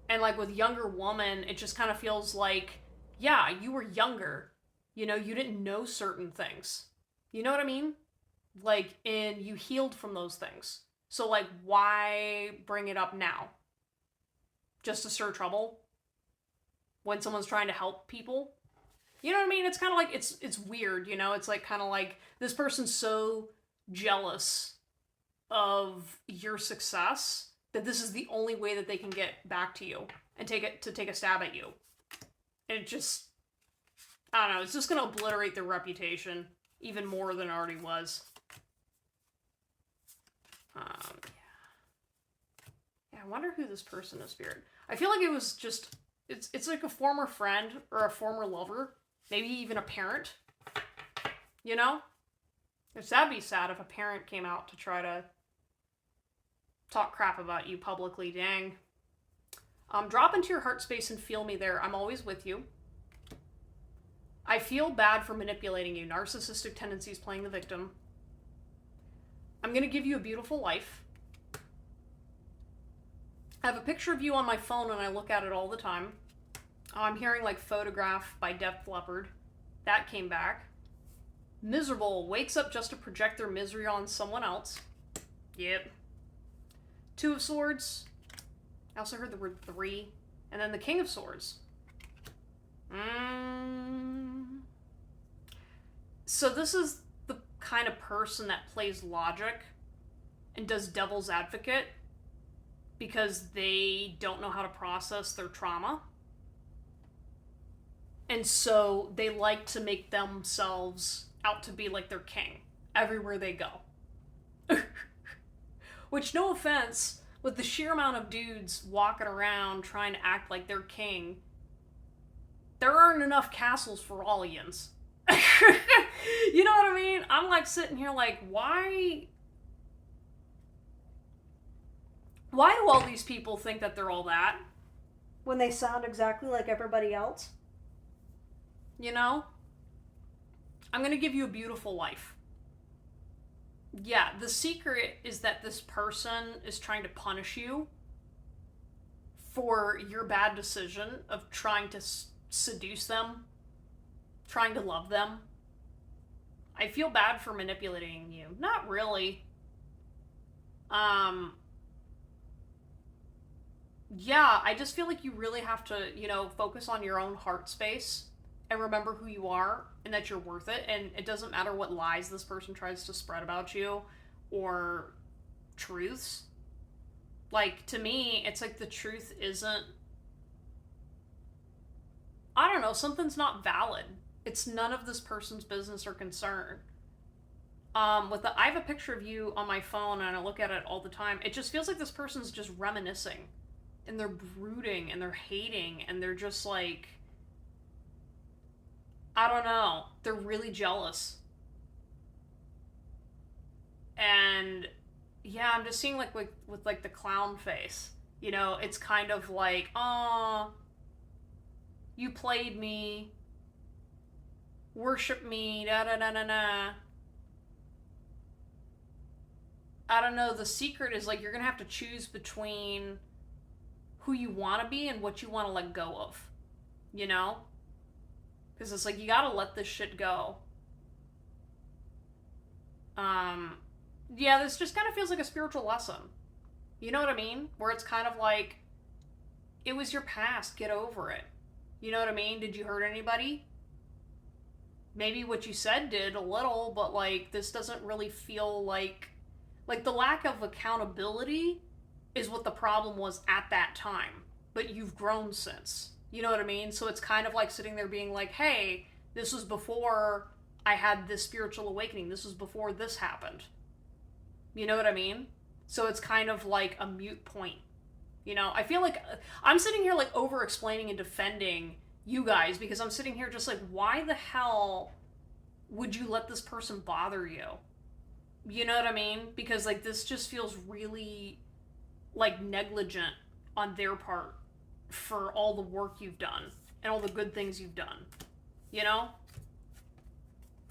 And, like, with Younger Woman, it just kind of feels like, yeah, you were younger. You know, you didn't know certain things. You know what I mean? Like, and you healed from those things. So, like, why bring it up now? Just to stir trouble? When someone's trying to help people? You know what I mean? It's kind of like, it's weird, you know? It's like, kind of like, this person's so jealous of your success that this is the only way that they can get back to you and take a stab at you. And it just, I don't know, it's just gonna obliterate their reputation even more than it already was. Yeah, I wonder who this person is, Spirit. I feel like it was just, it's like a former friend or a former lover, maybe even a parent, you know? That'd be sad if a parent came out to try to talk crap about you publicly, dang. Drop into your heart space and feel me there. I'm always with you. I feel bad for manipulating you. Narcissistic tendencies playing the victim. I'm going to give you a beautiful life. I have a picture of you on my phone and I look at it all the time. I'm hearing, like, Photograph by Def Leppard. That came back. Miserable. Wakes up just to project their misery on someone else. Yep. Two of Swords. I also heard the word 3. And then the King of Swords. So this is the kind of person that plays logic and does devil's advocate because they don't know how to process their trauma. And so they like to make themselves out to be like their king everywhere they go. Which, no offense, with the sheer amount of dudes walking around trying to act like they're king, there aren't enough castles for all yins. You know what I mean? I'm, like, sitting here like, why do all these people think that they're all that when they sound exactly like everybody else? You know? I'm gonna give you a beautiful life. Yeah, the secret is that this person is trying to punish you for your bad decision of trying to seduce them, trying to love them. I feel bad for manipulating you. Not really. Yeah, I just feel like you really have to, you know, focus on your own heart space and remember who you are and that you're worth it. And it doesn't matter what lies this person tries to spread about you or truths. Like, to me, it's like the truth isn't I don't know, something's not valid. It's none of this person's business or concern. I have a picture of you on my phone and I look at it all the time. It just feels like this person's just reminiscing, and they're brooding and they're hating and they're just like, I don't know. They're really jealous. And yeah, I'm just seeing like with like the clown face. You know, it's kind of like, oh, you played me, worship me, da da da da da. I don't know. The secret is like you're gonna have to choose between who you want to be and what you want to let go of. You know, because it's like you gotta let this shit go. Um, yeah, this just kind of feels like a spiritual lesson. You know what I mean? Where it's kind of like, it was your past, get over it. You know what I mean? Did you hurt anybody? Maybe what you said did a little, but like this doesn't really feel like the lack of accountability is what the problem was at that time. But you've grown since. You know what I mean? So it's kind of like sitting there being like, hey, this was before I had this spiritual awakening. This was before this happened. You know what I mean? So it's kind of like a mute point. You know, I feel like I'm sitting here like over explaining and defending you guys because I'm sitting here just like, why the hell would you let this person bother you? You know what I mean? Because like this just feels really like negligent on their part for all the work you've done and all the good things you've done. You know?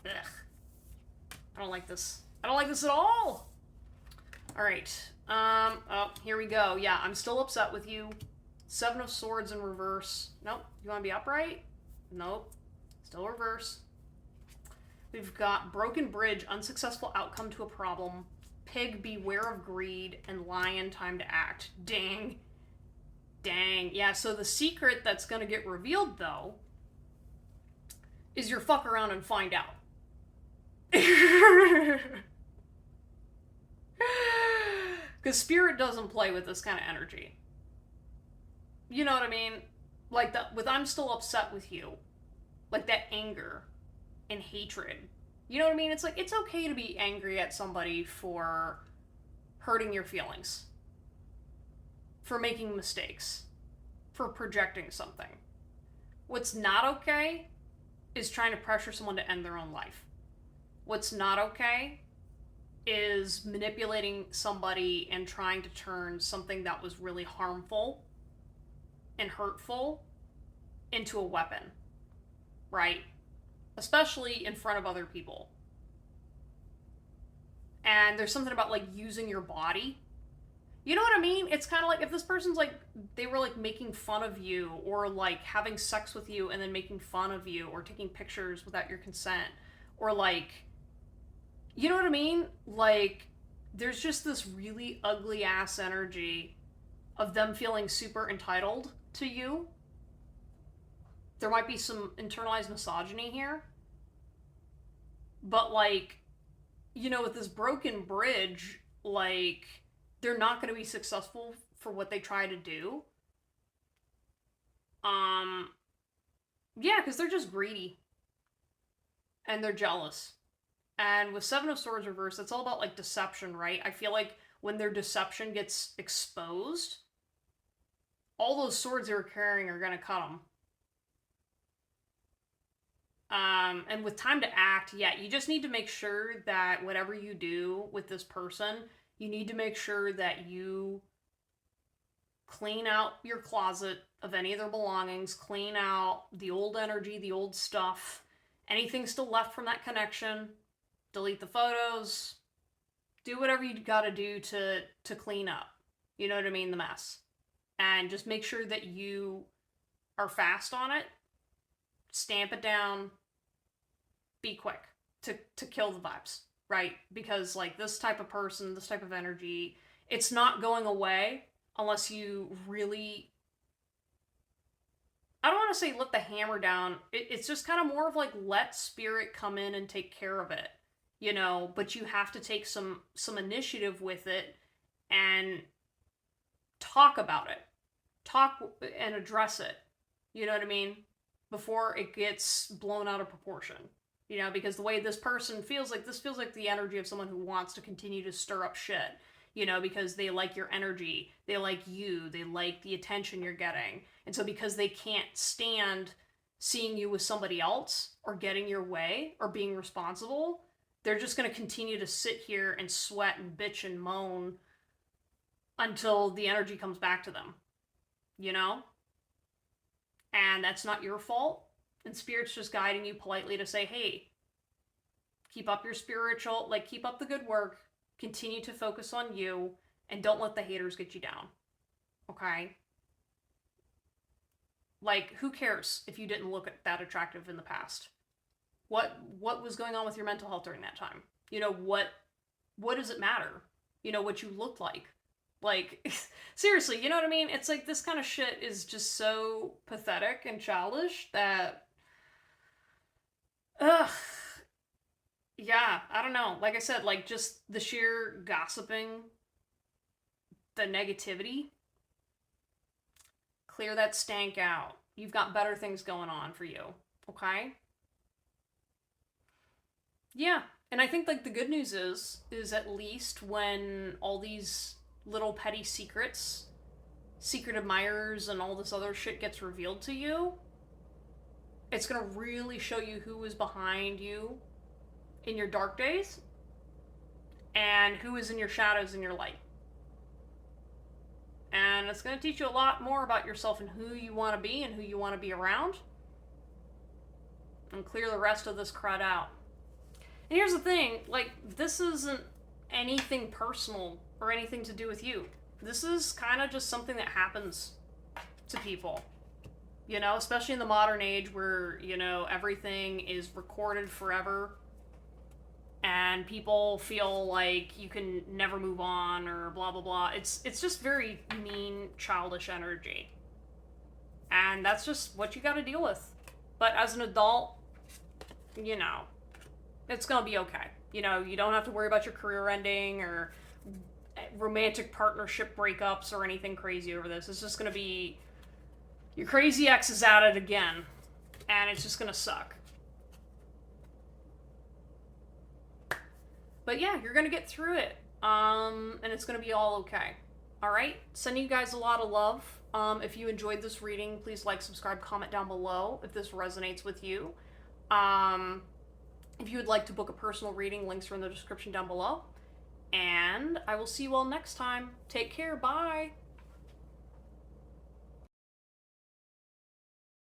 Ugh. I don't like this. I don't like this at all. All right. Oh, here we go. Yeah, I'm still upset with you. 7 of Swords in reverse. Nope. You want to be upright? Nope. Still reverse. We've got Broken Bridge, unsuccessful outcome to a problem. Pig, beware of greed. And Lion, time to act. Dang. Dang. Yeah, so the secret that's going to get revealed, though, is your fuck around and find out. Because Spirit doesn't play with this kind of energy. You know what I mean? Like that with I'm still upset with you. Like that anger and hatred. You know what I mean? It's like it's okay to be angry at somebody for hurting your feelings. For making mistakes. For projecting something. What's not okay is trying to pressure someone to end their own life. What's not okay is manipulating somebody and trying to turn something that was really harmful and hurtful into a weapon, right? Especially in front of other people. And there's something about like using your body. You know what I mean? It's kind of like if this person's like, they were like making fun of you or like having sex with you and then making fun of you or taking pictures without your consent or like, you know what I mean? Like, there's just this really ugly ass energy of them feeling super entitled to you. There might be some internalized misogyny here. But, like, you know, with this broken bridge, like, they're not going to be successful for what they try to do. Yeah, because they're just greedy. And they're jealous. And with 7 of Swords reversed, it's all about, like, deception, right? I feel like when their deception gets exposed, all those swords they were carrying are going to cut them. And with time to act, yeah, you just need to make sure that whatever you do with this person, you need to make sure that you clean out your closet of any of their belongings, clean out the old energy, the old stuff, anything still left from that connection. Delete the photos, do whatever you gotta do to clean up. You know what I mean? The mess. And just make sure that you are fast on it. Stamp it down. Be quick to kill the vibes, right? Because like this type of person, this type of energy, it's not going away unless you really, I don't want to say let the hammer down. It's just kind of more of like let spirit come in and take care of it. You know, but you have to take some initiative with it and talk about it. Talk and address it. You know what I mean? before it gets blown out of proportion. You know, because the way this person feels like, this feels like the energy of someone who wants to continue to stir up shit. You know, because they like your energy, they like you, they like the attention you're getting. And so because they can't stand seeing you with somebody else or getting your way or being responsible, they're just going to continue to sit here and sweat and bitch and moan until the energy comes back to them. You know? And that's not your fault. And Spirit's just guiding you politely to say, hey, keep up your spiritual, like, keep up the good work. Continue to focus on you, and don't let the haters get you down. Okay? Like, who cares if you didn't look that attractive in the past? What was going on with your mental health during that time? You know, what does it matter? You know, what you looked like. Like, seriously, you know what I mean? It's like, this kind of shit is just so pathetic and childish that, ugh. Yeah, I don't know. Like I said, like, just the sheer gossiping, the negativity, clear that stank out. You've got better things going on for you, okay? Yeah, and I think, like, the good news is at least when all these little petty secrets, secret admirers, and all this other shit gets revealed to you, it's gonna really show you who is behind you in your dark days and who is in your shadows and your light. And it's going to teach you a lot more about yourself and who you want to be and who you want to be around, and clear the rest of this crud out. And here's the thing, like, this isn't anything personal or anything to do with you. This is kind of just something that happens to people. You know, especially in the modern age where, you know, everything is recorded forever. And people feel like you can never move on or blah, blah, blah. It's just very mean, childish energy. And that's just what you gotta deal with. But as an adult, you know, it's gonna be okay. You know, you don't have to worry about your career ending or romantic partnership breakups or anything crazy over this. It's just gonna be, your crazy ex is at it again. And it's just gonna suck. But yeah, you're going to get through it. And it's going to be all okay. Alright? Sending you guys a lot of love. If you enjoyed this reading, please like, subscribe, comment down below if this resonates with you. If you would like to book a personal reading, links are in the description down below. And I will see you all next time. Take care. Bye.